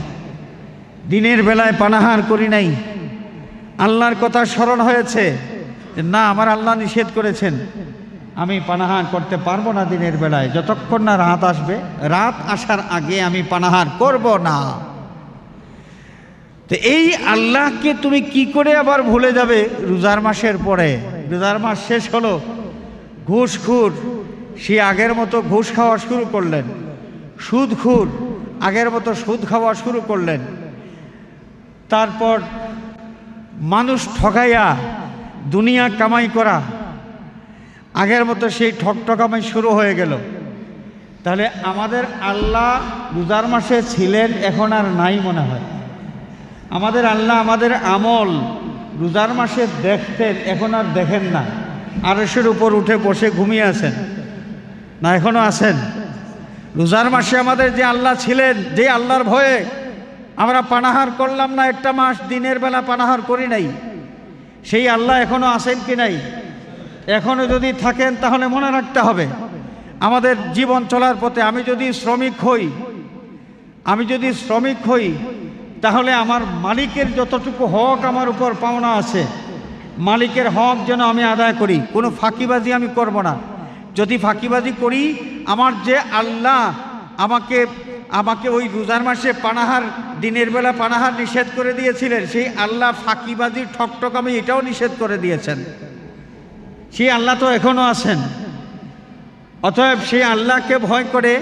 S1: দিনের বেলায় পানাহার করি নাই, আল্লাহর কথা স্মরণ হয়েছে যে না, আমার আল্লাহ নিষেধ করেছেন, আমি পানাহার করতে পারবো না দিনের বেলায়, যতক্ষণ না রাত আসবে, রাত আসার আগে আমি পানাহার করব না। তো এই আল্লাহকে তুমি কি করে আবার ভুলে যাবে রোজার মাসের পরে? রোজার মাস শেষ হলো, ঘুষখোর সে আগের মতো ঘুষ খাওয়া শুরু করলেন, সুদখোর আগের মতো সুদ খাওয়া শুরু করলেন, তারপর মানুষ ঠকাইয়া দুনিয়া কামাই করা আগের মতো সেই ঠকঠকামাই শুরু হয়ে গেল। তাহলে আমাদের আল্লাহ রোজার মাসে ছিলেন, এখন আর নাই মনে হয়। আমাদের আল্লাহ আমাদের আমল রোজার মাসে দেখতেন, এখন আর দেখেন না। আরশের উপর উঠে বসে ঘুমিয়ে আছেন না, এখনো আছেন? রোজার মাসে আমাদের যে আল্লাহ ছিলেন, যে আল্লাহর ভয়ে আমরা পানাহার করলাম না, একটা মাস দিনের বেলা পানাহার করি নাই, সেই আল্লাহ এখনো আছেন কি নাই? এখনো যদি থাকেন তাহলে মনে রাখতে হবে আমাদের জীবন চলার পথে আমি যদি শ্রমিক হই তাহলে আমার মালিকের যতটুকু হক আমার উপর পাওনা আছে, মালিকের হক যেন আমি আদায় করি, কোনো ফাঁকিবাজি আমি করব না। যদি ফাঁকিবাজি করি, আমার যে আল্লাহ আমাকে ওই রোজার মাসে পানাহার, দিনের বেলা পানাহার নিষেধ করে দিয়েছিলেন, সেই আল্লাহ ফাঁকিবাজি ঠকঠকামি এটাও নিষেধ করে দিয়েছেন। সেই আল্লাহ তো এখনো আছেন। অতএব সেই আল্লাহকে ভয় করে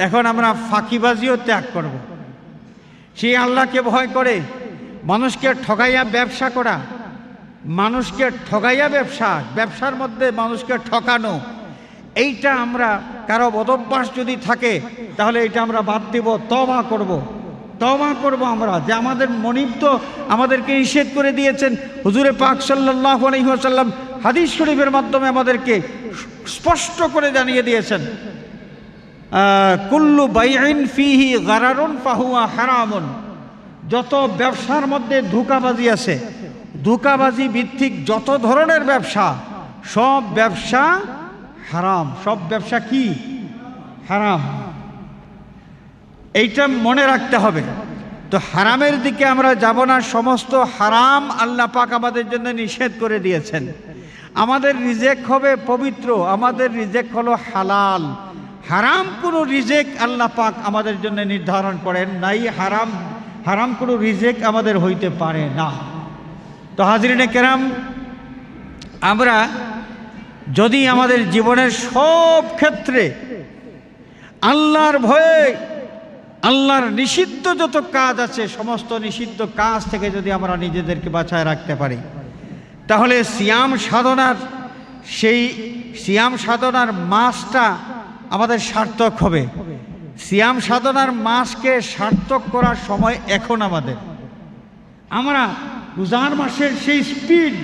S1: এখন আমরা ফাঁকিবাজিও ত্যাগ করব। সেই আল্লাহকে ভয় করে মানুষকে ঠকাইয়া ব্যবসা করা, মানুষকে ঠকাইয়া ব্যবসার মধ্যে মানুষকে ঠকানো, এইটা আমরা কারো বদভ্যাস যদি থাকে তাহলে এটা আমরা বাদ দিব, তওবা করব আমরা, যে আমাদের মনিব তো আমাদেরকে নিষেধ করে দিয়েছেন। হুজুরে পাক সাল্লাল্লাহু আলাইহি ওয়াসাল্লাম হাদিস শরীফের মাধ্যমে আমাদেরকে স্পষ্ট করে জানিয়ে দিয়েছেন। কুল্লু বাইইন ফিহি গারারুন ফাহুয়া হারামুন, যত ব্যবসার মধ্যে ধোঁকাবাজি আছে, ধোঁকাবাজি ভিত্তিক যত ধরনের ব্যবসা, সব ব্যবসা হারাম। সব ব্যবসা কি? হারাম। এইটা মনে রাখতে হবে। তো হারামের দিকে আমরা যাব না। সমস্ত হারাম আল্লাহ পাক আমাদের জন্য নিষেধ করে দিয়েছেন। আমাদের রিজেক হবে পবিত্র, আমাদের রিজেক হলো হালাল। হারাম কোনো রিজেক আল্লাহ পাক আমাদের জন্য নির্ধারণ করেন নাই। হারাম কোনো রিজেক আমাদের হইতে পারে না। তো হাজরিনে কেরাম, আমরা যদি আমাদের জীবনের সব ক্ষেত্রে আল্লাহর ভয়ে, আল্লাহর নিষিদ্ধ যত কাজ আছে, সমস্ত নিষিদ্ধ কাজ থেকে যদি আমরা নিজেদেরকে বাঁচায় রাখতে পারি, তাহলে সিয়াম সাধনার মাসটা আমাদের সার্থক হবে। সিয়াম সাধনার মাসকে সার্থক করার সময় এখন আমাদের। আমরা রোজার মাসের সেই স্পিড,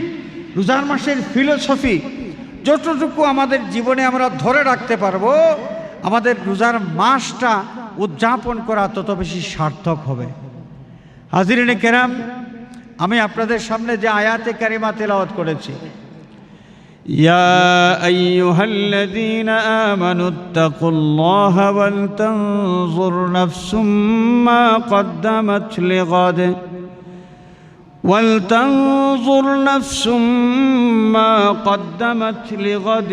S1: রোজার মাসের ফিলোসফি যতটুকু আমাদের জীবনে আমরা ধরে রাখতে পারবো, আমাদের রোজার মাসটা উদযাপন করা তত বেশি সার্থক হবে। হাজিরিনে কেরাম, আমি আপনাদের সামনে যে আয়াতে কারিমা তেলাওয়াত করেছি, ইয়া আইয়ুহাল্লাযীনা আমানুত্তাকুল্লাহা ওয়াল তানজুর নাফসুম মা কদ্দামাত লিগাদ ولتنظر نفس ما قدمت لغد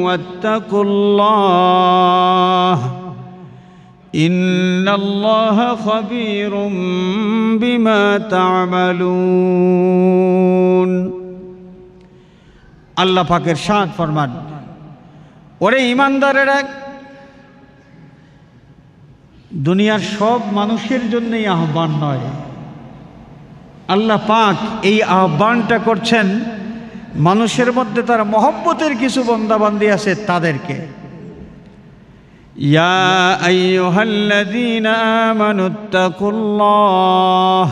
S1: واتقوا الله إن الله خبير بما تعملون। আল্লাহ পাকের শান ফরমান, ওরে ঈমানদারেরা, দুনিয়ার সব মানুষের জন্যই আহ্বান নয়। আল্লাহ পাক এই আহ্বানটা করছেন মানুষের মধ্যে তার মহব্বতের কিছু বান্দাবান্দি আছে তাদেরকে। ইয়া আইয়ুহাল্লাযীনা আমানুত্তাকুল্লাহ,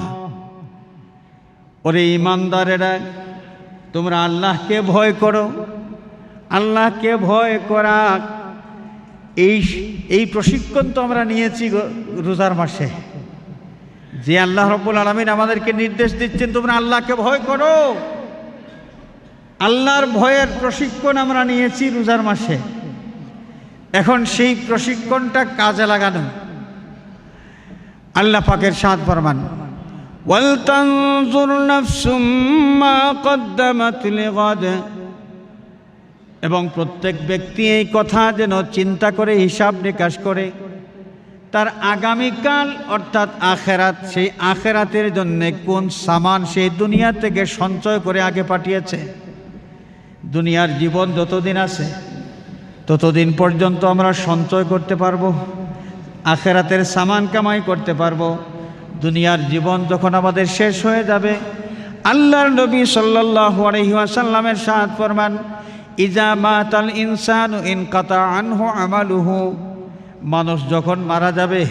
S1: ওরে ঈমানদারেরা, তোমরা আল্লাহকে ভয় করো। আল্লাহকে ভয় করা, এই প্রশিক্ষণ তো আমরা নিয়েছি রোজার মাসে, যে আল্লাহ রাব্বুল আলামিন আমাদেরকে নির্দেশ দিচ্ছেন তোমরা আল্লাহকে ভয় করো। আল্লাহর ভয়ের প্রশিক্ষণ আমরা নিয়েছি রোজার মাসে। এখন সেই প্রশিক্ষণটা কাজে লাগানো। আল্লাহ পাকের সাদ ফরমান, ওয়াল তানজুর নাফসুম মা কদ্দামাত লিগাদ, এবং প্রত্যেক ব্যক্তি এই কথা যেন চিন্তা করে, হিসাব নিকাশ করে তার আগামীকাল অর্থাৎ আখেরাত, সেই আখেরাতের জন্য কোন সামান সেই দুনিয়া থেকে সঞ্চয় করে আগে পাঠিয়েছে। দুনিয়ার জীবন যতদিন আছে ততদিন পর্যন্ত আমরা সঞ্চয় করতে পারবো, আখেরাতের সামান কামাই করতে পারবো। দুনিয়ার জীবন যখন আমাদের শেষ হয়ে যাবে, আল্লাহর নবী সাল্লাল্লাহু আলাইহি ওয়াসাল্লামের সাদ ফরমান, ইজা মাতাল ইনসানু ইনকাতা আনহু আমালুহু, মানুষ যখন মারা যাবে,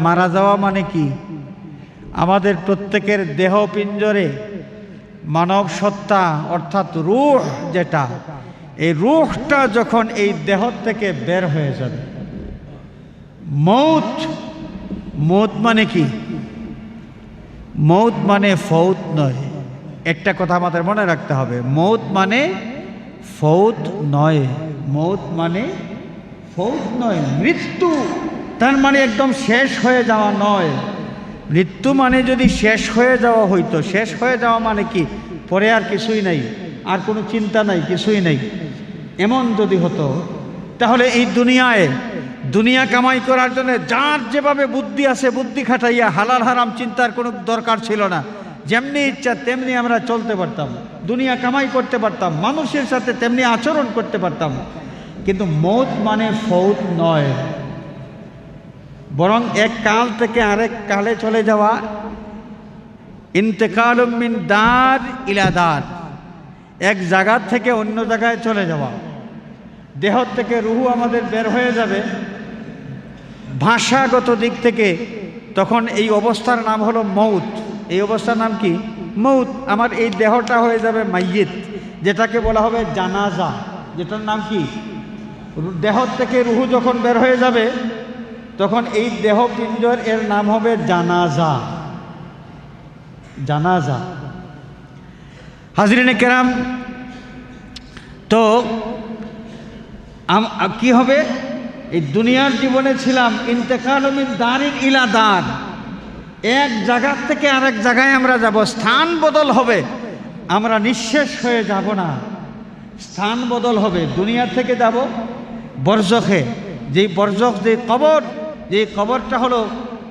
S1: মারা যাওয়া মানে কি? আমাদের প্রত্যেকের দেহ পিঞ্জরে মানব সত্তা অর্থাৎ রূহ, যেটা এই রূহটা যখন এই দেহ থেকে বের হয়ে যাবে, মৌত মানে কি? মৌত মানে ফৌত নয়। একটা কথা আমাদের মনে রাখতে হবে, মৌত মানে ফৌত নয়। মৌত মানে ফৌত নয়। মৃত্যু তার মানে একদম শেষ হয়ে যাওয়া নয়। মৃত্যু মানে যদি শেষ হয়ে যাওয়া হইতো, শেষ হয়ে যাওয়া মানে কি? পরে আর কিছুই নাই, আর কোনো চিন্তা নাই, কিছুই নেই, এমন যদি হতো, তাহলে এই দুনিয়া কামাই করার জন্য যার যেভাবে বুদ্ধি আছে বুদ্ধি খাটাইয়া হালাল হারাম চিন্তার কোনো দরকার ছিল না। যেমনি ইচ্ছা তেমনি আমরা চলতে পারতাম, দুনিয়া কামাই করতে পারতাম, মানুষের সাথে তেমনি আচরণ করতে পারতাম। কিন্তু মৌত মানে ফৌত নয়, বরং এক কাল থেকে আরেক কালে চলে যাওয়া। ইন্তেকালুম মিন দার ইলা দার, এক জায়গা থেকে অন্য জায়গায় চলে যাওয়া। দেহ থেকে রুহু আমাদের বের হয়ে যাবে ভাষাগত দিক থেকে, তখন এই অবস্থার নাম হলো মৌত। এই অবস্থার নাম কি? মৌত। আমার এই দেহটা হয়ে যাবে মাইয়িত, যেটাকে বলা হবে জানাজা, যেটার নাম কি? দেহ থেকে রুহু যখন বের হয়ে যাবে তখন এই দেহপিণ্ডর এর নাম হবে জানাজা। জানাজা। হাজরিনে কেরাম, তো কি হবে? এই দুনিয়ার জীবনে ছিলাম, ইন্তেকাল মিন দারিন ইলা দার, এক জায়গা থেকে আরেক জায়গায় আমরা যাব, স্থান বদল হবে, আমরা নিঃশেষ হয়ে যাব না, স্থান বদল হবে। দুনিয়া থেকে যাব বরজখে, যেই বরজখ, যে কবর, যে কবরটা হলো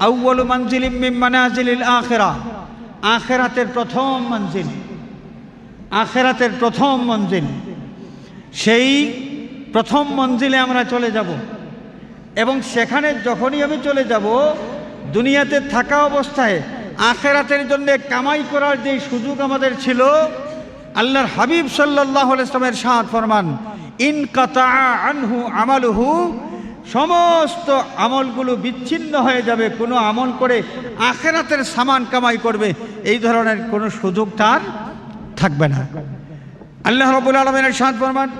S1: আউয়ালু মানজিলিম মিন মানাজিলিল আখিরা, আখিরাতের প্রথম মঞ্জিল, আখিরাতের প্রথম মঞ্জিল। সেই প্রথম মঞ্জিলে আমরা চলে যাব এবং সেখানে যখনই আমি চলে যাব, দুনিয়াতে থাকা অবস্থায় আখিরাতের জন্য কামাই করার যে সুযোগ আমাদের ছিল, আল্লাহর হাবিব সাল্লাল্লাহু আলাইহি ওয়াসাল্লামের ইরশাদ ফরমান, ইনকাতা আনহু আমালুহু, সমস্ত আমলগুলো বিচ্ছিন্ন হয়ে যাবে। কোনো আমল করে আখিরাতের সামান কামাই করবে এই ধরনের কোনো সুযোগ তার থাকবে না। আল্লাহ রাব্বুল আলামিন ইরশাদ ফরমান,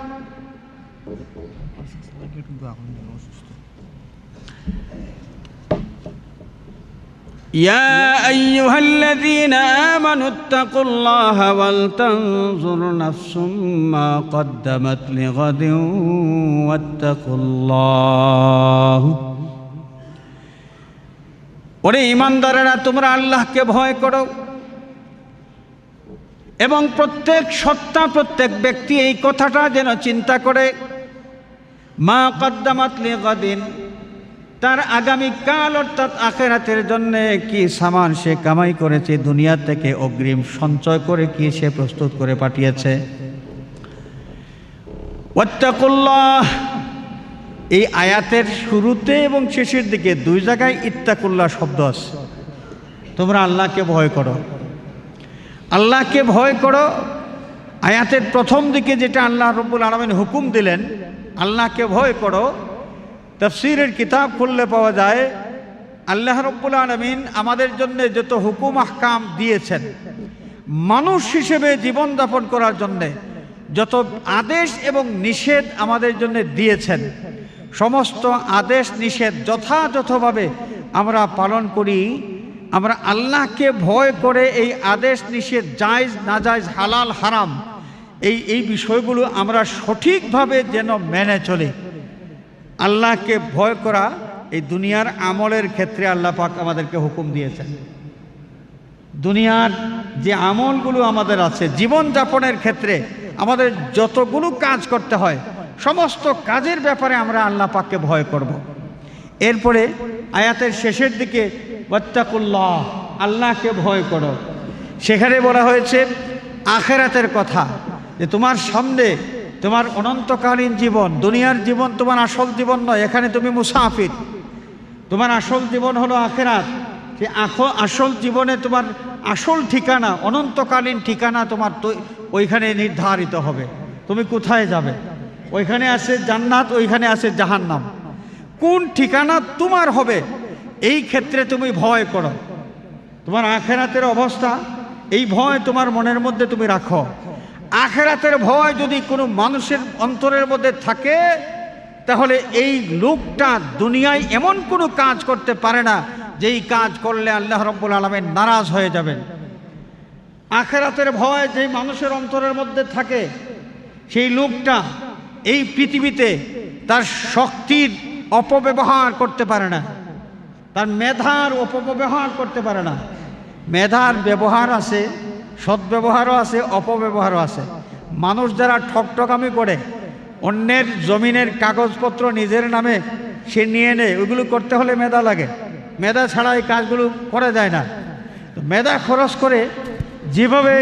S1: ইয়া আইয়ুহাল্লাযীনা আমানু ইত্তাকুল্লাহা ওয়াল তানজুর নাফসুম মা কদ্দামাত লিগাদিন ওয়াত্তাকুল্লাহ। ওরে ঈমানদারেরা, তোমরা আল্লাহকে ভয় করো এবং প্রত্যেক সত্তা, প্রত্যেক ব্যক্তি এই কথাটা যেন চিন্তা করে, মা কদ্দামাত লিগাদিন, তার আগামীকাল অর্থাৎ আখিরাতের জন্য কি সামান সে কামাই করেছে, দুনিয়া থেকে অগ্রিম সঞ্চয় করে কি সে প্রস্তুত করে পাঠিয়েছে। ওয়াত্তাকুল্লাহ, এই আয়াতের শুরুতে এবং শেষের দিকে দুই জায়গায় ইত্তাকুল্লাহ শব্দ আছে। তোমরা আল্লাহকে ভয় করো, আল্লাহকে ভয় করো। আয়াতের প্রথম দিকে যেটা আল্লাহ রাব্বুল আলামিন হুকুম দিলেন, আল্লাহকে ভয় করো, তাফসীরের কিতাব খুললে পাওয়া যায় আল্লাহ রাব্বুল আলামিন আমাদের জন্য যত হুকুম আহকাম দিয়েছেন, মানুষ হিসেবে জীবনযাপন করার জন্যে যত আদেশ এবং নিষেধ আমাদের জন্য দিয়েছেন, সমস্ত আদেশ নিষেধ যথাযথভাবে আমরা পালন করি। আমরা আল্লাহকে ভয় করে এই আদেশ নিষেধ, জায়েজ নাজায়েজ, হালাল হারাম, এই বিষয়গুলো আমরা সঠিকভাবে যেন মেনে চলি। আল্লাহকে ভয় করা এই দুনিয়ার আমলের ক্ষেত্রে আল্লাহ পাক আমাদেরকে হুকুম দিয়েছেন। দুনিয়ার যে আমলগুলো আমাদের আছে, জীবনযাপনের ক্ষেত্রে আমাদের যতগুলো কাজ করতে হয়, সমস্ত কাজের ব্যাপারে আমরা আল্লাহ পাককে ভয় করব। এরপরে আয়াতের শেষের দিকে ওয়াত্তাকুল্লাহ, আল্লাহকে ভয় করো, সেখানে বলা হয়েছে আখিরাতের কথা, যে তোমার সামনে তোমার অনন্তকালীন জীবন, দুনিয়ার জীবন তোমার আসল জীবন নয়, এখানে তুমি মুসাফির, তোমার আসল জীবন হলো আখিরাত। সে আসল জীবনে তোমার আসল ঠিকানা, অনন্তকালীন ঠিকানা তোমার ওইখানে নির্ধারিত হবে। তুমি কোথায় যাবে? ওইখানে আছে জান্নাত, ওইখানে আছে জাহান্নাম। কোন ঠিকানা তোমার হবে এই ক্ষেত্রে তুমি ভয় করো। তোমার আখিরাতের অবস্থা, এই ভয় তোমার মনের মধ্যে তুমি রাখো। আখিরাতের ভয় যদি কোনো মানুষের অন্তরের মধ্যে থাকে, তাহলে এই লোকটা দুনিয়ায় এমন কোনো কাজ করতে পারে না যেই কাজ করলে আল্লাহ রাব্বুল আলামিন নারাজ হয়ে যাবেন। আখিরাতের ভয় যেই মানুষের অন্তরের মধ্যে থাকে, সেই লোকটা এই পৃথিবীতে তার শক্তির অপব্যবহার করতে পারে না, তার মেধার অপব্যবহার করতে পারে না। মেধার ব্যবহার আছে, সদ্ব্যবহারও আছে, অপব্যবহারও আছে। মানুষ যারা ঠকঠকামি করে, অন্যের জমিনের কাগজপত্র নিজের নামে সে নিয়ে নেয়, ওইগুলো করতে হলে মেধা লাগে। মেধা ছাড়া এই কাজগুলো করা যায় না। তো মেধা খরচ করে যেভাবে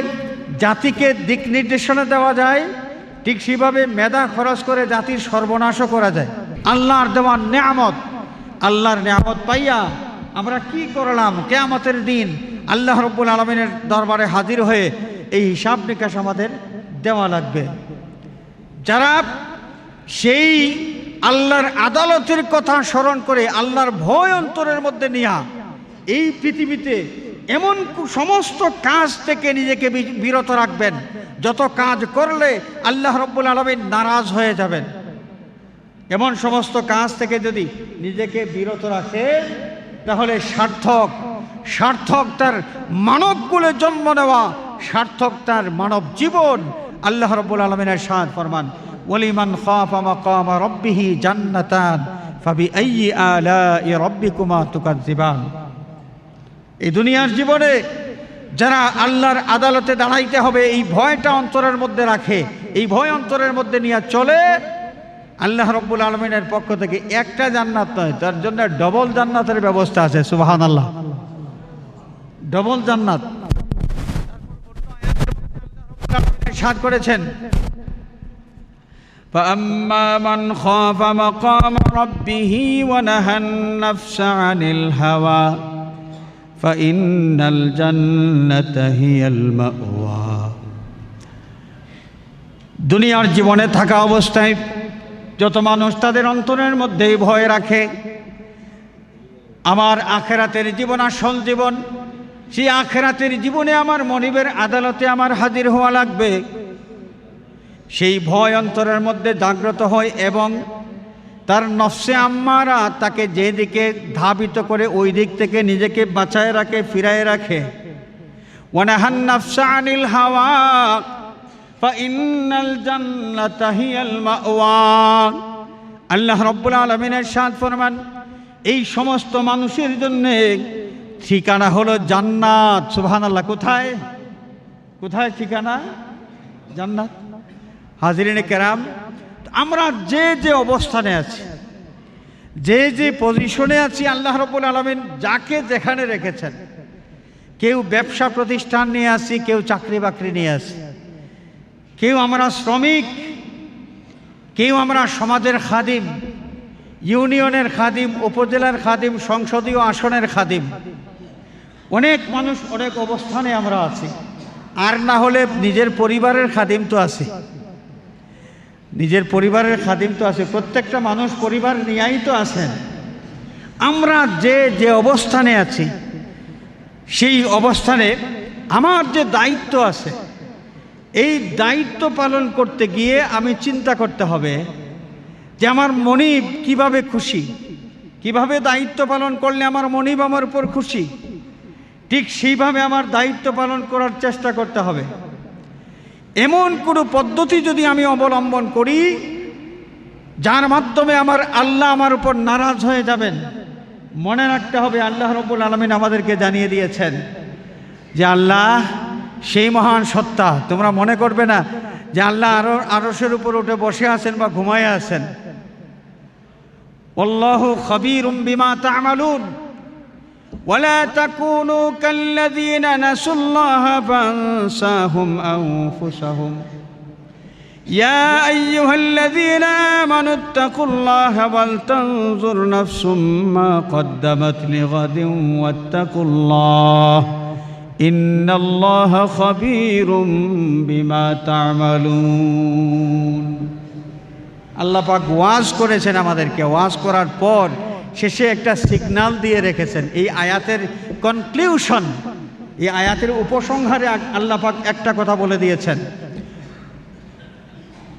S1: জাতিকে দিক নির্দেশনা দেওয়া যায়, ঠিক সেভাবে মেধা খরচ করে জাতির সর্বনাশও করা যায়। আল্লাহর দেওয়া নেয়ামত, আল্লাহর নেয়ামত পাইয়া আমরা কি করলাম, কিয়ামতের দিন আল্লাহ রাব্বুল আলামিনের দরবারে হাজির হয়ে এই হিসাব নিকাশ আমাদের দেওয়া লাগবে। যারা সেই আল্লাহর আদালতের কথা স্মরণ করে, আল্লাহর ভয় অন্তরের মধ্যে নিয়া এই পৃথিবীতে এমন সমস্ত কাজ থেকে নিজেকে বিরত রাখবেন, যত কাজ করলে আল্লাহ রাব্বুল আলামিন নারাজ হয়ে যাবেন, এমন সমস্ত কাজ থেকে যদি নিজেকে বিরত রাখে তাহলে সার্থক তার মানবকুলে জন্ম নেওয়া, সার্থক তার মানব জীবন। আল্লাহ রাব্বুল আলামিন ইরশাদ ফরমান, ওয়ালিমান খাফা মাকামা রাব্বিহি জান্নাতান ফাবিআইয়ি আলাই রাব্বিকুমা তুকাজ্জিবান। এই দুনিয়ার জীবনে যারা আল্লাহর আদালতে দাঁড়াইতে হবে এই ভয়টা অন্তরের মধ্যে রাখে, এই ভয় অন্তরের মধ্যে নিয়ে চলে, আল্লাহ রাব্বুল আলামিনের পক্ষ থেকে একটা জান্নাত নয়, তার জন্য ডবল জান্নাতের ব্যবস্থা আছে। সুবহানাল্লাহ, ডবল জান্নাত ইরশাদ করেছেন, فأما من خاف مقام ربه ونهى النفس عن الهوى فإن الجنة هي المأوى। দুনিয়ার জীবনে থাকা অবস্থায় যত মানুষ তাদের অন্তরের মধ্যে ভয় রাখে আমার আখেরাতের জীবন আসল জীবন, সেই আখেরাতের জীবনে আমার মনিবের আদালতে আমার হাজির হওয়া লাগবে, সেই ভয় অন্তরের মধ্যে জাগ্রত হয় এবং তার নফসে আম্মারা তাকে যেদিকে ধাবিত করে ওই দিক থেকে নিজেকে বাঁচায় রাখে, ফিরায় রাখে। ওয়ানাহান নাফসা আনিল হাওয়া ফাইন্নাল জান্নাতা হিয়াল মাওয়া। আল্লাহ রাব্বুল আলামিন ইরশাদ ফরমান, এই সমস্ত মানুষের জন্য ঠিকানা হলো জান্নাত। সুবহানাল্লাহ। কোথায় কোথায় ঠিকানা? জান্নাত। হাজিরিনে কেরাম, আমরা যে যে অবস্থানে আছি, যে যে পজিশনে আছি, আল্লাহ রাব্বুল আলামিন যাকে যেখানে রেখেছেন, কেউ ব্যবসা প্রতিষ্ঠান নিয়ে আসি, কেউ চাকরি বাকরি নিয়ে আসি, কেউ আমরা শ্রমিক, কেউ আমরা সমাজের খাদিম, ইউনিয়নের খাদিম, উপজেলার খাদিম, সংসদীয় আসনের খাদিম। অনেক মানুষ অনেক অবস্থানে আমরা আছি। আর না হলে নিজের পরিবারের খাদিম তো আছে, নিজের পরিবারের খাদিম তো আছে, প্রত্যেকটা মানুষ পরিবার নিয়েই তো আছেন। আমরা যে যে অবস্থানে আছি সেই অবস্থানে আমার যে দায়িত্ব আছে, এই দায়িত্ব পালন করতে গিয়ে আমি চিন্তা করতে হবে যে আমার মনিব কিভাবে খুশি, কিভাবে দায়িত্ব পালন করলে আমার মনিব আমার উপর খুশি, ঠিক সেইভাবে আমার দায়িত্ব পালন করার চেষ্টা করতে হবে। এমন কোনো পদ্ধতি যদি আমি অবলম্বন করি যার মাধ্যমে আমার আল্লাহ আমার উপর নারাজ হয়ে যাবেন, মনে রাখতে হবে আল্লাহ রাব্বুল আলামিন আমাদেরকে জানিয়ে দিয়েছেন যে আল্লাহ সেই মহান সত্তা। তোমরা মনে করবে না যে আল্লাহ আরশের উপর উঠে বসে আছেন বা ঘুমায়ে আছেন। আল্লাহু খাবীরুম বিমা তা'মালুন ওয়ালা তাকুনু কাল্লাযীনা নাসুল্লাহা ফানসাহুম আনফুসাহুম ইয়া আইয়ুহাল্লাযীনা আমানুত্তাকুল্লাহা ওয়াল তানজুর নাফসুম মা কদ্দামাত লিগাদিন ওয়াত্তাকুল্লাহ ইন্নাল্লাহা খাবীরুম বিমা তা'মালুন। আল্লাহ পাক ওয়াজ করেছেন আমাদেরকে, ওয়াজ করার পর শেষে একটা সিগন্যাল দিয়ে রেখেছেন। এই আয়াতের কনক্লুশন, এই আয়াতের উপসংহারে আল্লাহ পাক একটা কথা বলে দিয়েছেন।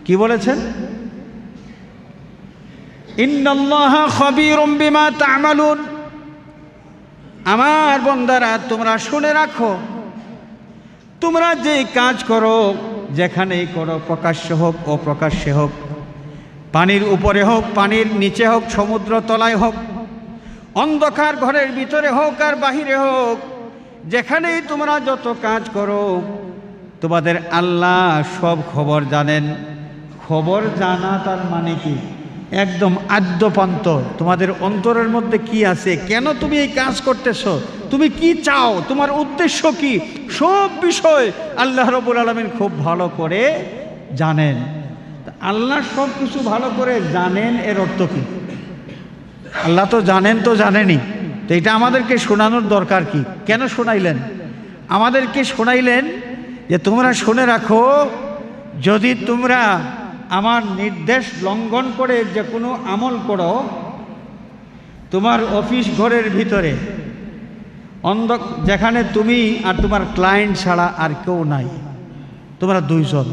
S1: কি বলেছেন? ইন্নাল্লাহা খাবীরুম বিমা তা'মালুন। আমার বান্দারা তোমরা শুনে রাখো, তোমরা যে কাজ করো, যেখানেই করো, প্রকাশ্য হোক অপ্রকাশ্যে হোক, পানির উপরে হোক, পানির নিচে হোক, সমুদ্র তলায় হোক, অন্ধকার ঘরের ভিতরে হোক আর বাহিরে হোক, যেখানেই তোমরা যত কাজ করো, তোমাদের আল্লাহ সব খবর জানেন। খবর জানা তার মানে কি? একদম আদ্যপান্ত তোমাদের অন্তরের মধ্যে কি আছে, কেন তুমি এই কাজ করতেছো, তুমি কি চাও, তোমার উদ্দেশ্য কি, সব বিষয় আল্লাহ রাব্বুল আলামিন খুব ভালো করে জানেন। আল্লাহ সব কিছু ভালো করে জানেন, এর অর্থ কি? আল্লাহ তো জানেন, তো জানেনই, তো এটা আমাদেরকে শোনানোর দরকার কি? কেন শোনাইলেন? আমাদেরকে শোনাইলেন যে তোমরা শুনে রাখো, যদি তোমরা আমার নির্দেশ লঙ্ঘন করে যে কোনো আমল করো, তোমার অফিস ঘরের ভিতরে যেখানে তুমি আর তোমার ক্লায়েন্ট ছাড়া আর কেউ নাই, তোমরা দুইজন,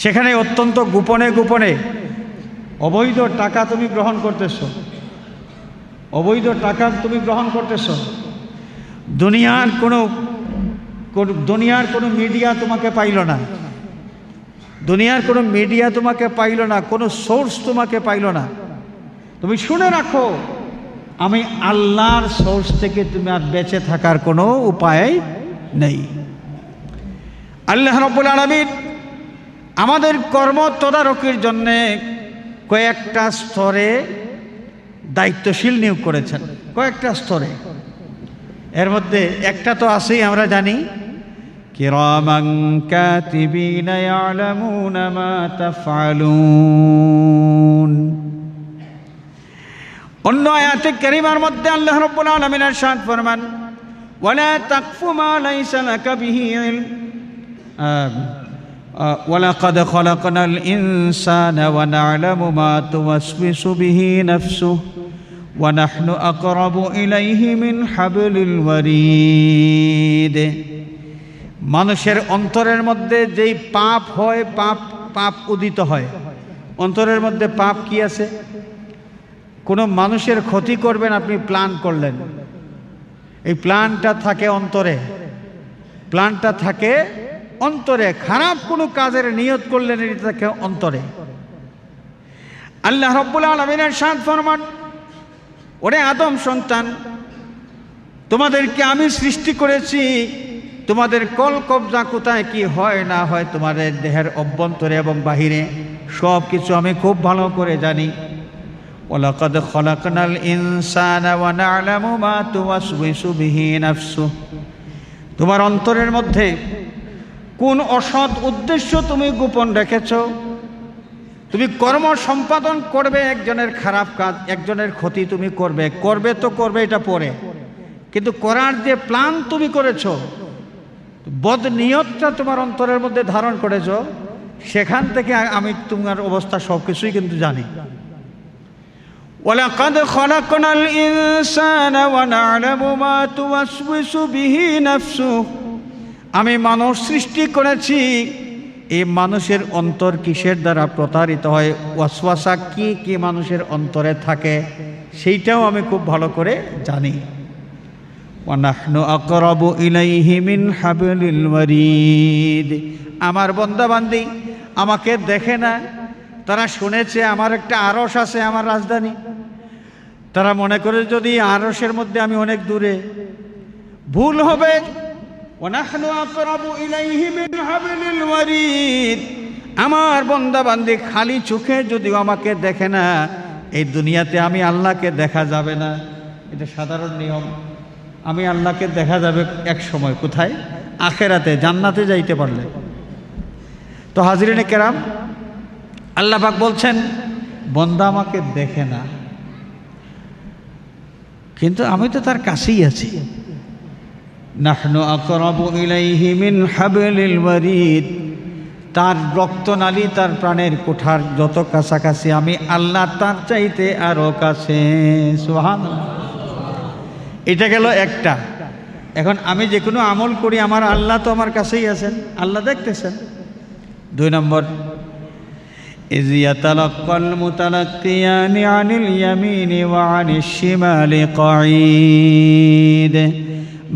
S1: সেখানে অত্যন্ত গোপনে গোপনে অবৈধ টাকা তুমি গ্রহণ করতেছ, অবৈধ টাকা তুমি গ্রহণ করতেছ। দুনিয়ার কোনো মিডিয়া তোমাকে পাইল না, দুনিয়ার কোনো মিডিয়া তোমাকে পাইল না, কোনো সোর্স তোমাকে পাইল না। তুমি শুনে রাখো, আমি আল্লাহর সোর্স থেকে তুমি আর বেঁচে থাকার কোনো উপায় নেই। আল্লাহ রাব্বুল আলামিন আমাদের কর্ম তদারকির জন্যে কয়েকটা স্তরে দায়িত্বশীল নিয়োগ করেছেন, কয়েকটা স্তরে। এর মধ্যে একটা তো আছেই, আমরা জানি কিরামান কাতিবিনা ইয়ালামুনা মা তাফআলুন। অন্য আয়াতে কারিমার মধ্যে আল্লাহ রাব্বুল আলামিন ইরশাদ ফরমান, ওয়ালা তাকফু মা লাইসা লাকা বিহি ইলম ওয়ালাকাদ খালাকনাল ইনসানা ওয়া না'লামু মা তুওয়াসওয়িসু বিহি নাফসুহু ওয়া নাহনু আকরাবু ইলাইহি মিন হাবলিল ওয়ারিদ। মানুষের অন্তরের মধ্যে যেই পাপ হয়, পাপ উদিত হয়। অন্তরের মধ্যে পাপ কি আছে? কোনো মানুষের ক্ষতি করবেন আপনি প্ল্যান করলেন, এই প্ল্যানটা থাকে অন্তরে, প্ল্যানটা থাকে অন্তরে। খারাপ কোনো কাজের নিয়ত করলেন, এটা থাকে অন্তরে। আল্লাহ রাব্বুল আলামিন ইরশাদ ফরমান, ওরে আদম সন্তান, তোমাদেরকে আমি সৃষ্টি করেছি, তোমাদের কল কবজা কোথায় কি হয় না হয় তোমাদের দেহের অভ্যন্তরে এবং বাহিরে সব কিছু আমি খুব ভালো করে জানি। ওয়ালাকাদ খালাকনাল ইনসানা ওয়া না'লামু মা তুওয়াসওয়িসু বিহি নাফসুহু। তোমার অন্তরের মধ্যে কোন অসৎ উদ্দেশ্য তুমি গোপন রেখেছ। তুমি কর্ম সম্পাদন করবে, একজনের খারাপ কাজ, একজনের ক্ষতি তুমি করবে, করবে তো করবে, এটা পরে, কিন্তু করার যে প্ল্যান তুমি করেছো, বদ নিয়তটা তোমার অন্তরের মধ্যে ধারণ করেছো, সেখান থেকে আমি তোমার অবস্থা সব কিছুই কিন্তু জানি। ওয়ালাকাদ খালাকনাল ইনসানা ওয়া না'লামু মা তুওয়াসওয়িসু বিহি নাফসুহু। আমি মানুষ সৃষ্টি করেছি, এই মানুষের অন্তর কিসের দ্বারা প্রতারিত হয়, ওয়াসওয়াসা কি কি মানুষের অন্তরে থাকে, সেইটাও আমি খুব ভালো করে জানি। ওয়া নাহনু আকরাবু ইলাইহি মিন হাবলিল ওয়ারিদ। আমার বান্দাবান্দি আমাকে দেখে না, তারা শুনেছে আমার একটা আরশ আছে, আমার রাজধানী। তারা মনে করে যদি আরশের মধ্যে আমি অনেক দূরে, ভুল হবে। ওয়া নাহনু আকরাবু ইলাইহি মিন হাবলিল ওয়ারিদ। আমার বান্দাবান্দি খালি চোখে যদিও আমাকে দেখে না, এই দুনিয়াতে আমি আল্লাহকে দেখা যাবে না। এটা সাধারণ নিয়ম। আমি আল্লাহকে দেখা যাবে এক সময়, কোথায়? আখেরাতে, জান্নাতে যাইতে পারলে। তো হাজরিনে কেরাম, আল্লাহ পাক বলছেন বান্দা আমাকে দেখে না, কিন্তু আমি তো তার কাছেই আছি। নাহনু আকরাবু ইলাইহি মিন হাবলিল ওয়ারিদ। তার রক্তনালী, তার প্রাণের কোঠার যত কাছাকাছি, আমি আল্লাহ তার চাইতে আরো কাছে। সুবহানাল্লাহ। এটা গেল একটা। এখন আমি যে কোনো আমল করি, আমার আল্লাহ তো আমার কাছেই আছেন, আল্লাহ দেখতেছেন। 2 নম্বর, ইয ইয়াতালাক্কাল মুতালাক্কিয়ানি আনিল ইয়ামিনি ওয়া আনিশ শিমালি কাঈদ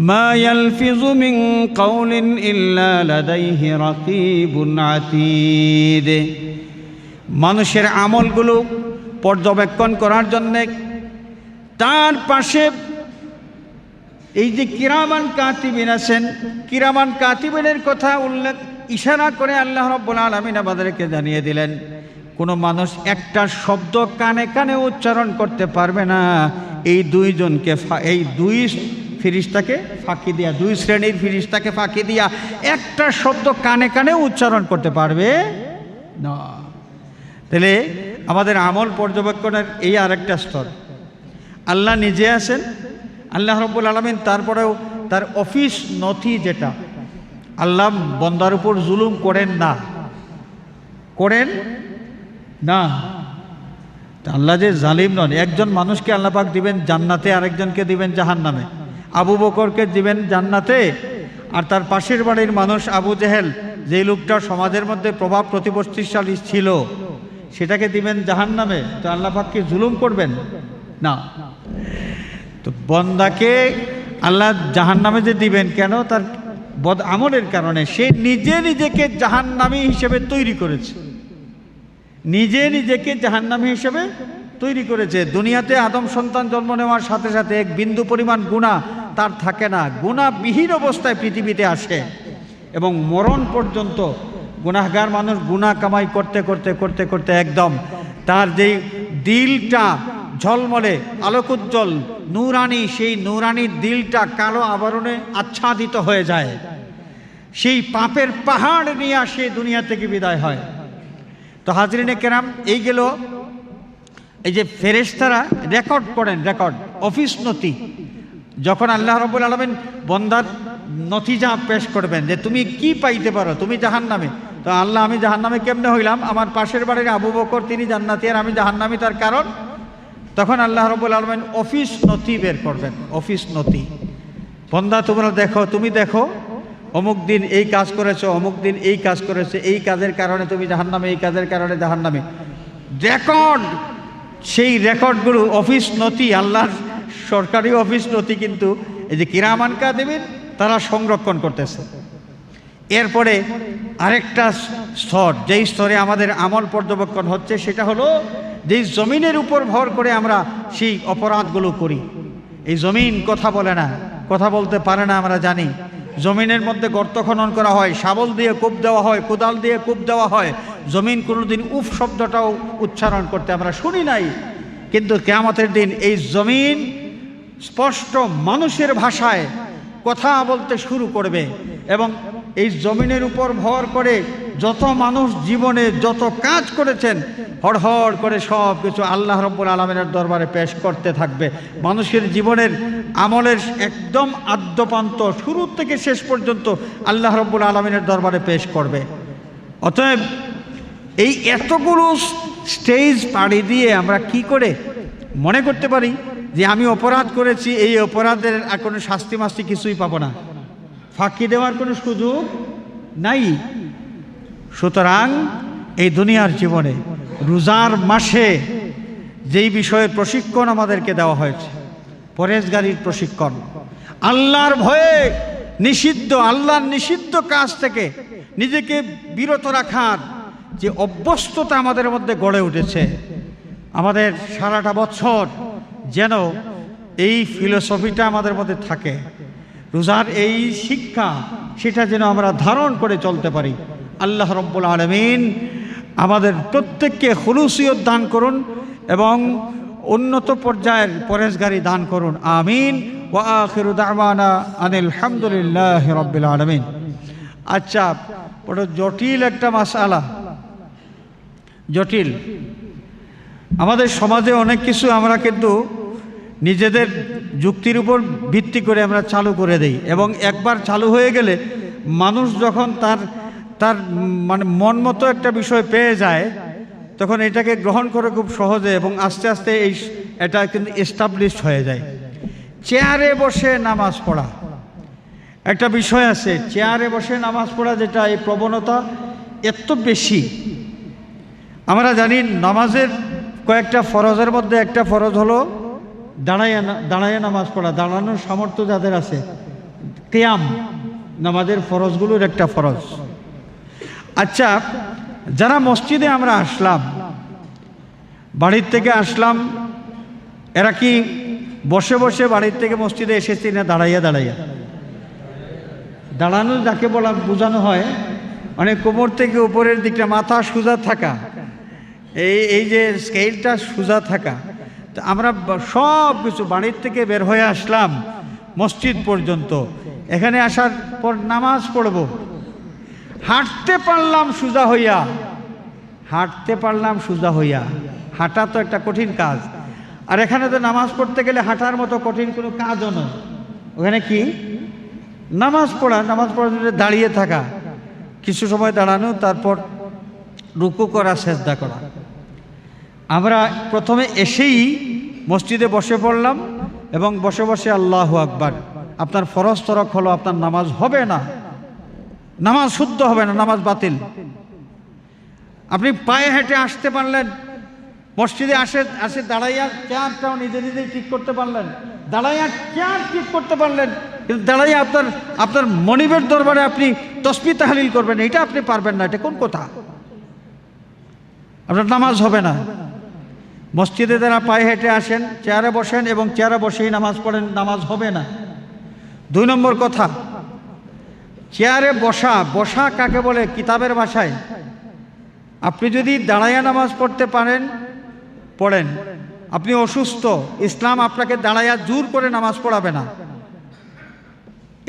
S1: মা ইয়ালফিযু মিন কাওলিন ইল্লা লাদাইহি রাকীবুন আতীদ। মানুষের আমলগুলো পর্যবেক্ষণ করার জন্য তার পাশে এই যে কিরামান কাতিবিন আছেন, কিরামান কাতিবিনের কথা উল্লেখ ইশারা করে আল্লাহ রাব্বুল আলামিন আমাদেরকে জানিয়ে দিলেন, কোনো মানুষ একটা শব্দ কানে কানে উচ্চারণ করতে পারবে না। এই দুইজনকে, এই দুই ফেরেশতাকে ফাঁকি দিয়া, 2 শ্রেণীর ফেরেশতাকে ফাঁকি দিয়া একটা শব্দ কানে কানে উচ্চারণ করতে পারবে না। তাহলে আমাদের আমল পর্যবেক্ষণের এই আরেকটা স্তর। আল্লাহ নিজে আছেন, আল্লাহ রাব্বুল আলামিন তারপরেও তার অফিস নথি, যেটা আল্লাহ বন্দার উপর জুলুম করেন না, করেন না। আল্লাহ যে জালিম নন। একজন মানুষকে আল্লাহ পাক দিবেন জান্নাতে, আরেকজনকে দিবেন জাহান্নামে। আবু বকরকে দিবেন জান্নাতে, আর তার পাশের বাড়ির মানুষ আবু জেহেল, যেই লোকটা সমাজের মধ্যে প্রভাব প্রতিপত্তিশালী ছিল, সেটাকে দিবেন জাহান্নামে, তো আল্লাহ পাক কি জুলুম করবেন? না। তো বন্দাকে আল্লাহ জাহান্নামে যে দিবেন কেন? তার বদ আমলের কারণে। সে নিজে নিজেকে জাহান্নামী হিসেবে তৈরি করেছে, নিজে নিজেকে জাহান্নামী হিসেবে তৈরি করেছে। দুনিয়াতে আদম সন্তান জন্ম নেওয়ার সাথে সাথে এক বিন্দু পরিমাণ গুনাহ তার থাকে না, গুনাহবিহীন অবস্থায় পৃথিবীতে আসে এবং মরণ পর্যন্ত গুনাহগার মানুষ গুনাহ কামাই করতে করতে করতে করতে একদম তার যেই দিলটা ঝলমলে আলোকোজ্জ্বল নূরানি, সেই নূরানি দিলটা কালো আবরণে আচ্ছাদিত হয়ে যায়। সেই পাপের পাহাড় নিয়ে আসে দুনিয়া থেকে বিদায় হয়। তো হাজরিনে কেরাম, এই গেল এই যে ফেরেশতারা রেকর্ড করেন, রেকর্ড অফিস নথি। যখন আল্লাহ রাব্বুল আলামিন বন্দার নথিজা পেশ করবেন যে তুমি কি পাইতে পারো, তুমি জাহান্নামে। তো আল্লাহ, আমি জাহান্নামে কেমনে হইলাম? আমার পাশের বাড়ির আবু বকর তিনি জান্নাতি আর আমি জাহান্নামী, তার কারণ? তখন আল্লাহ রাব্বুল আলামিন অফিস নথি বের করবেন, অফিস নথি। বন্দা তোমরা দেখো, তুমি দেখো অমুক দিন এই কাজ করেছো, অমুক দিন এই কাজ করেছে, এই কাজের কারণে তুমি জাহান্নামে, এই কাজের কারণে জাহান্নামে। রেকর্ড, সেই রেকর্ডগুলো অফিস নথি, আল্লাহর সরকারি অফিস নথি কিন্তু এই যে কিরামান কাতিবিন তারা সংরক্ষণ করতেছে। এরপরে আরেকটা স্তর, যেই স্তরে আমাদের আমল পর্যবেক্ষণ হচ্ছে, সেটা হলো যেই জমিনের উপর ভর করে আমরা সেই অপরাধগুলো করি। এই জমিন কথা বলে না, কথা বলতে পারে না, আমরা জানি। জমিনের মধ্যে গর্ত খনন করা হয়, শাবল দিয়ে কূপ দেওয়া হয়, কোদাল দিয়ে কূপ দেওয়া হয়। জমিন কোনোদিন উফ শব্দটাও উচ্চারণ করতে আমরা শুনি নাই, কিন্তু কিয়ামতের দিন এই জমিন স্পষ্ট মানুষের ভাষায় কথা বলতে শুরু করবে এবং এই জমিনের উপর ভর করে যত মানুষ জীবনে যত কাজ করেছেন হড়হড় করে সব কিছু আল্লাহ রাব্বুল আলামিনের দরবারে পেশ করতে থাকবে। মানুষের জীবনের আমলের একদম আদ্যপান্ত শুরু থেকে শেষ পর্যন্ত আল্লাহ রাব্বুল আলামিনের দরবারে পেশ করবে। অতএব এই এতগুলো স্টেজ পাড়ি দিয়ে আমরা কি করে মনে করতে পারি যে আমি অপরাধ করেছি, এই অপরাধের আর কোনো শাস্তি মাস্তি কিছুই পাবো না, ফাঁকি দেওয়ার কোনো সুযোগ নাই। সুতরাং এই দুনিয়ার জীবনে রোজার মাসে যেই বিষয়ের প্রশিক্ষণ আমাদেরকে দেওয়া হয়েছে, পরেশগারির প্রশিক্ষণ, আল্লাহর ভয়ে নিষিদ্ধ, আল্লাহর নিষিদ্ধ কাজ থেকে নিজেকে বিরত রাখার যে অভ্যস্ততা আমাদের মধ্যে গড়ে উঠেছে, আমাদের সারাটা বছর যেন এই ফিলোসফিটা আমাদের মধ্যে থাকে, রোজার এই শিক্ষা সেটা যেন আমরা ধারণ করে চলতে পারি। আল্লাহ রাব্বুল আলামিন আমাদের প্রত্যেককে খুলুসিয়ত দান করুন এবং উন্নত পর্যায়ের পরেশগারি দান করুন। আমিন। ওয়া আখিরু দাওয়ানা আনিল হামদুলিল্লাহি রাব্বিল আলামিন। আচ্ছা, বড় জটিল একটা মাসআলা, জটিল। আমাদের সমাজে অনেক কিছু আমরা কিন্তু নিজেদের যুক্তির উপর ভিত্তি করে আমরা চালু করে দেই এবং একবার চালু হয়ে গেলে মানুষ যখন তার মানে মন মতো একটা বিষয় পেয়ে যায় তখন এটাকে গ্রহণ করে খুব সহজে এবং আস্তে আস্তে এটা কিন্তু এস্টাবলিশড হয়ে যায়। চেয়ারে বসে নামাজ পড়া একটা বিষয় আছে, চেয়ারে বসে নামাজ পড়া যেটা, এই প্রবণতা এত বেশি। আমরা জানি নামাজের কয়েকটা ফরজের মধ্যে একটা ফরজ হলো দাঁড়াইয়া নামাজ পড়া, দাঁড়ানোর সামর্থ্য যাদের আছে, কিয়াম নামাজের ফরজগুলোর একটা ফরজ। আচ্ছা, যারা মসজিদে আমরা আসলাম, বাড়ির থেকে আসলাম, এরা কি বসে বসে বাড়ির থেকে মসজিদে এসেছি না দাঁড়াইয়া দাঁড়াইয়া? দাঁড়ানো যাকে বলা বোঝানো হয় মানে কোমর থেকে উপরের দিকটা মাথা সোজা থাকা, এই যে স্কেলটা সোজা থাকা। তো আমরা সব কিছু বাড়ির থেকে বের হয়ে আসলাম মসজিদ পর্যন্ত, এখানে আসার পর নামাজ পড়ব, হাঁটতে পারলাম সোজা হইয়া, হাঁটতে পারলাম সোজা হইয়া। হাঁটা তো একটা কঠিন কাজ, আর এখানে তো নামাজ পড়তে গেলে হাঁটার মতো কঠিন কোনো কাজও নয়। ওখানে কি নামাজ পড়া, নামাজ পড়ার জন্য দাঁড়িয়ে থাকা, কিছু সময় দাঁড়ানো, তারপর রুকু করা, সেজদা করা। আমরা প্রথমে এসেই মসজিদে বসে পড়লাম এবং বসে বসে আল্লাহু আকবার। আপনার ফরজ তরক হলো, আপনার নামাজ হবে না, নামাজ শুদ্ধ হবে না, নামাজ বাতিল। আপনি পায়ে হেঁটে আসতে পারলেন, মসজিদে আসে দাঁড়াইয়া চেয়ারটাও নিজে নিজেই ঠিক করতে পারলেন, দাঁড়াইয়া চেয়ার ঠিক করতে পারলেন, কিন্তু দাঁড়াইয়া আপনার মনিবের দরবারে আপনি তসবিহ তাহলিল করবেন, এটা আপনি পারবেন না। এটা কোন কথা? আপনার নামাজ হবে না। মসজিদে যারা পায়ে হেঁটে আসেন, চেয়ারে বসেন এবং চেয়ারে বসেই নামাজ পড়েন, নামাজ হবে না। 2 নম্বর কথা, চেয়ারে বসা কাকে বলে কিতাবের ভাষায়? আপনি যদি দাঁড়াইয়া নামাজ পড়তে পারেন পড়েন, আপনি অসুস্থ, ইসলাম আপনাকে দাঁড়াইয়া জোর করে নামাজ পড়াবে না।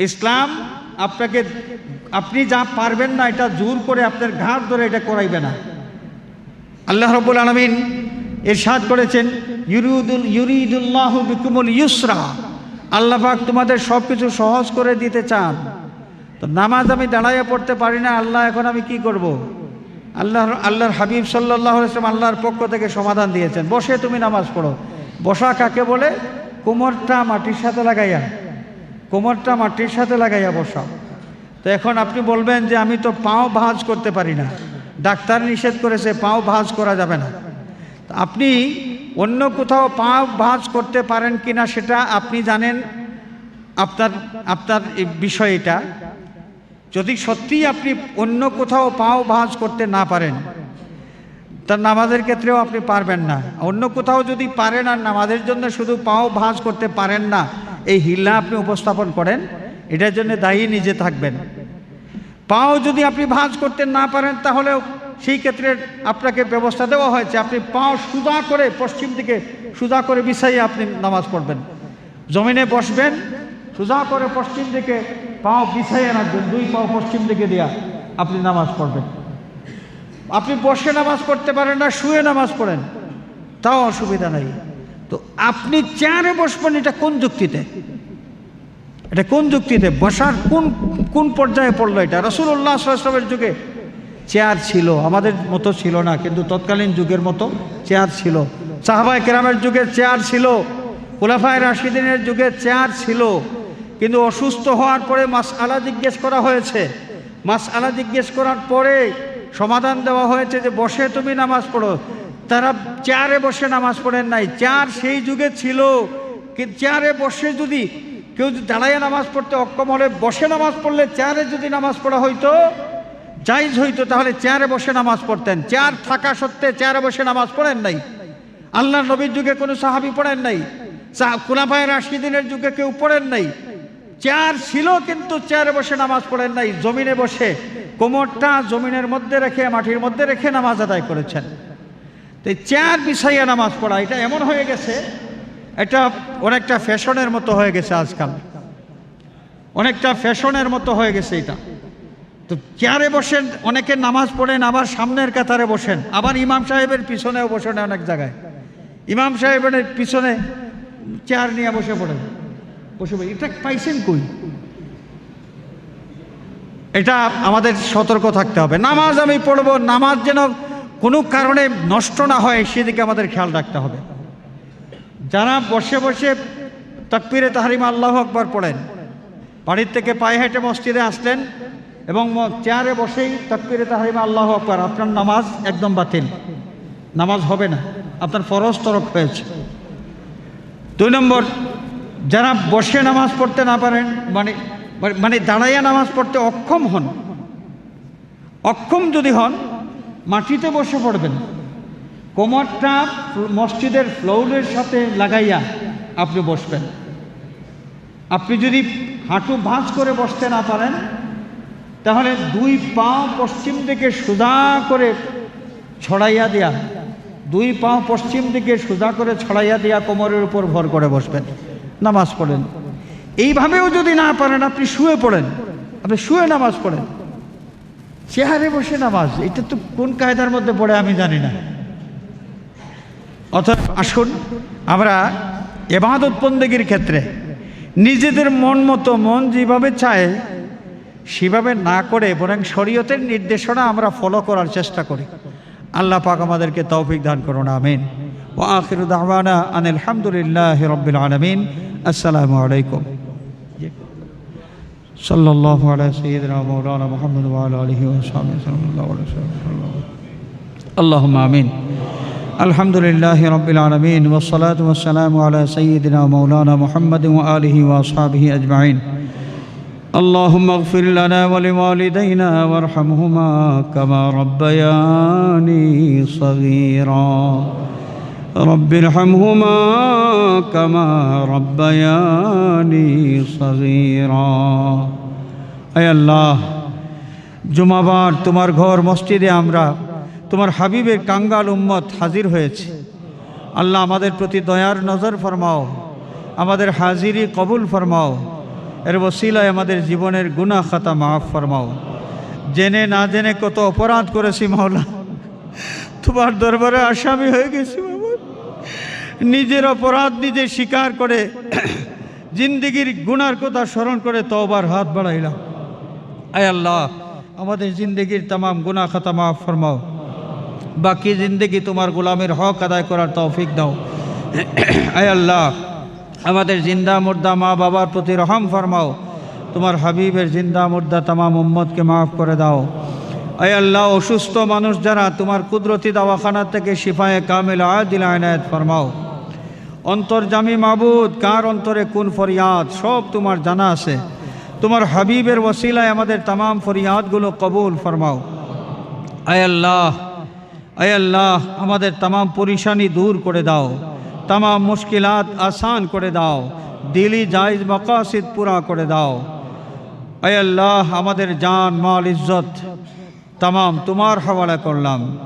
S1: ইসলাম আপনি যা পারবেন না এটা জোর করে আপনার ঘাট ধরে এটা করাইবে না। আল্লাহ রাব্বুল আলামিন ইরশাদ করেছেন, ইউরিদুল্লাহু বিকুমুল ইউসরা, আল্লাহ পাক তোমাদের সব কিছু সহজ করে দিতে চান। তো নামাজ আমি দাঁড়াইয়া পড়তে পারি না, আল্লাহ এখন আমি কি করব? আল্লাহর হাবিব সাল্লাল্লাহু আলাইহি ওয়াসাল্লাম আল্লাহর পক্ষ থেকে সমাধান দিয়েছেন, বসে তুমি নামাজ পড়ো। বসা কাকে বলে? কোমরটা মাটির সাথে লাগাইয়া বসা। তো এখন আপনি বলবেন যে আমি তো পাও ভাঁজ করতে পারি না, ডাক্তার নিষেধ করেছে পাও ভাঁজ করা যাবে না। আপনি অন্য কোথাও পা ভাঁজ করতে পারেন কিনা সেটা আপনি জানেন, আপনার বিষয় এটা। যদি সত্যিই আপনি অন্য কোথাও পাও ভাঁজ করতে না পারেন, তার নামাজের ক্ষেত্রেও আপনি পারবেন না। অন্য কোথাও যদি পারেন আর নামাজের জন্য শুধু পাও ভাঁজ করতে পারেন না, এই হিল্লা আপনি উপস্থাপন করেন, এটার জন্য দায়ী নিজে থাকবেন। পাও যদি আপনি ভাঁজ করতে না পারেন, তাহলে সেই ক্ষেত্রে আপনাকে ব্যবস্থা দেওয়া হয়েছে, আপনি পাও সোজা করে পশ্চিম দিকে সোজা করে বিছাইয়ে আপনি নামাজ পড়বেন। জমিনে বসবেন, সোজা করে পশ্চিম দিকে পাও বিছাইয়ে রাখবেন, 2 পাও পশ্চিম দিকে দিয়া আপনি নামাজ পড়বেন। আপনি বসে নামাজ পড়তে পারেন না, শুয়ে নামাজ পড়েন, তাও অসুবিধা নাই। তো আপনি চেয়ারে বসবেন, এটা কোন যুক্তিতে? বসার কোন পর্যায়ে পড়লো এটা? রাসূলুল্লাহ সাল্লাল্লাহু আলাইহি ওয়াসাল্লামের যুগে চেয়ার ছিল, আমাদের মতো ছিল না, কিন্তু তৎকালীন যুগের মতো চেয়ার ছিল। সাহাবায়ে কেরামের যুগে চেয়ার ছিল, খুলাফায়ে রাশিদিনের যুগে চেয়ার ছিল। কিন্তু অসুস্থ হওয়ার পরে মাসআলা জিজ্ঞেস করা হয়েছে, মাসআলা জিজ্ঞেস করার পরে সমাধান দেওয়া হয়েছে যে বসে তুমি নামাজ পড়ো। তারা চেয়ারে বসে নামাজ পড়েন নাই। চেয়ার সেই যুগে ছিল, কিন্তু চেয়ারে বসে যদি কেউ দাঁড়াইয়া নামাজ পড়তে অক্ষম হলে বসে নামাজ পড়লে চেয়ারে যদি নামাজ পড়া হইতো, জায়েজ হইতো, তাহলে চেয়ারে বসে নামাজ পড়তেন। চেয়ার থাকা সত্ত্বে চেয়ারে বসে নামাজ পড়েন নাই। আল্লাহর নবীর যুগে কোনো সাহাবী পড়েন নাই, খুলাফায়ে রাশিদিনের যুগে কেউ পড়েন নাই। চেয়ার ছিল কিন্তু চেয়ারে বসে নামাজ পড়েন নাই, জমিনে বসে কোমরটা জমিনের মধ্যে রেখে মাটির মধ্যে রেখে নামাজ আদায় করেছেন। তো চেয়ার বিছাইয়া নামাজ পড়া এটা এমন হয়ে গেছে, এটা অনেকটা ফ্যাশনের মতো হয়ে গেছে আজকাল, অনেকটা ফ্যাশনের মতো হয়ে গেছে এটা। তো চেয়ারে বসেন, অনেকে নামাজ পড়েন, আবার সামনের কাতারে বসেন, আবার ইমাম সাহেবের পিছনেও বসেন। অনেক জায়গায় ইমাম সাহেবের পিছনে চেয়ার নিয়ে বসে পড়েন, এটা পাইছেন কই? এটা আমাদের সতর্ক থাকতে হবে। নামাজ আমি পড়ব, নামাজ যেন কোনো কারণে নষ্ট না হয় সেদিকে আমাদের খেয়াল রাখতে হবে। যারা বসে বসে তাকবীরে তাহরিমা আল্লাহু আকবার পড়েন, বাড়ির থেকে পায়ে হেঁটে মসজিদে আসলেন এবং চেয়ারে বসেই তাকবীরে তাহরিমা আল্লাহু আকবার, আপনার নামাজ একদম বাতিল, নামাজ হবে না, আপনার ফরজ তরক হয়েছে। 2 নম্বর, যারা বসে নামাজ পড়তে না পারেন, মানে দাঁড়াইয়া নামাজ পড়তে অক্ষম যদি হন, মাটিতে বসে পড়বেন, কোমরটা মসজিদের ফ্লোরের সাথে লাগাইয়া আপনি বসবেন। আপনি যদি হাঁটু ভাঁজ করে বসতে না পারেন, তাহলে 2 পা পশ্চিম দিকে সোজা করে ছড়াইয়া দিয়া, 2 পা পশ্চিম দিকে সোজা করে ছড়াইয়া দিয়া কোমরের উপর ভর করে বসবেন, নামাজ পড়েন। এইভাবেও যদি না পারেন, আপনি শুয়ে পড়েন, আপনি শুয়ে নামাজ পড়েন। চেয়ারে বসে নামাজ, এটা তো কোন কায়দার মধ্যে পড়ে আমি জানি না। অর্থাৎ আসুন আমরা ইবাদত বন্দেগীর ক্ষেত্রে নিজেদের মন মতো, মন যেভাবে চায় সেভাবে না করে বরং শরীয়তের নির্দেশনা আমরা ফলো করার চেষ্টা করি। আল্লাহ পাক আমাদেরকে তৌফিক দান করুন, আমিন। ওয়া আখিরু দাওয়ানা আনিল হামদুলিল্লাহি রাব্বিল আলামিন। আসসালামু আলাইকুম। সাল্লাল্লাহু আলা সাইয়্যিদিনা মাওলানা মুহাম্মদ ওয়া আলা আলিহি ওয়া সাহবিহি সাল্লাল্লাহু আলাইহি ওয়াসাল্লাম। اللهم آمين. الحمد لله رب العالمين والصلاة والسلام على سيدنا ومولانا محمد وآله وأصحابه أجمعين. اللهم اغفر لنا ولوالدينا وارحمهما كما ربياني صغيرا. رب ارحمهما كما ربياني صغيرا. اے اللہ، জুমাবার তোমার ঘর মসজিদে আমরা তোমার হাবিবের কাঙ্গাল উম্মত হাজির হয়েছে। আল্লাহ, আমাদের প্রতি দয়ার নজর ফরমাও, আমাদের হাজিরি কবুল ফরমাও, এর ওসিলায় আমাদের জীবনের গুনাহ খাতা মাফ ফরমাও। জেনে না জেনে কত অপরাধ করেছি মাওলা, তোমার দরবারে আসামি হয়ে গেছি বাবা। নিজের অপরাধ নিজে স্বীকার করে জিন্দেগির গুনার কথা স্মরণ করে তওবার হাত বাড়াইলাম। আয় আল্লাহ, আমাদের জিন্দেগির तमाम গুনাহ খাতা মাফ ফরমাও। বাকি জিন্দেগি তোমার গোলামের হক আদায় করার তৌফিক দাও। আয় আল্লাহ, আমাদের জিন্দা মুর্দা মা বাবার প্রতি রহম ফরমাও। তোমার হাবিবের জিন্দা মুর্দা तमाम উম্মতকে মাফ করে দাও। আয় আল্লাহ, অসুস্থ মানুষ যারা তোমার কুদরতি দাওয়াখানা থেকে শিফায়ে কামিল আদিল আনায়াত ফরমাও। অন্তর্জামী মাবুদ, কার অন্তরে কোন ফরিয়াদ সব তোমার জানা আছে। তোমার হাবিবের ওসিলায় আমাদের तमाम ফরিয়াদগুলো কবুল ফরমাও। আয় আল্লাহ, আয় আল্লাহ, আমাদের तमाम পরেশানি দূর করে দাও, तमाम মুশকিলাত আসান করে দাও, দিলি জায়েজ মাকাসিদ পুরা করে দাও। আয় আল্লাহ, আমাদের জান মাল ইজ্জত तमाम তোমার হাওয়ালা করলাম।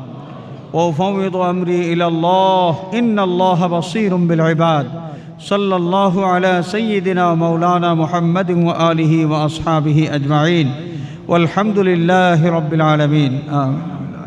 S1: ও ফাওয়িদু আমরি ইলাল্লাহ, ইন্নাল্লাহা বাসীরুম বিল ইবাদ। সাল্লাল্লাহু আলা সাইয়্যিদিনা মাওলানা মুহাম্মাদিন ওয়া আলিহি ওয়া আসহাবিহি আজমাইন। ওয়ালহামদুলিল্লাহি রাব্বিল আলামিন। আমিন।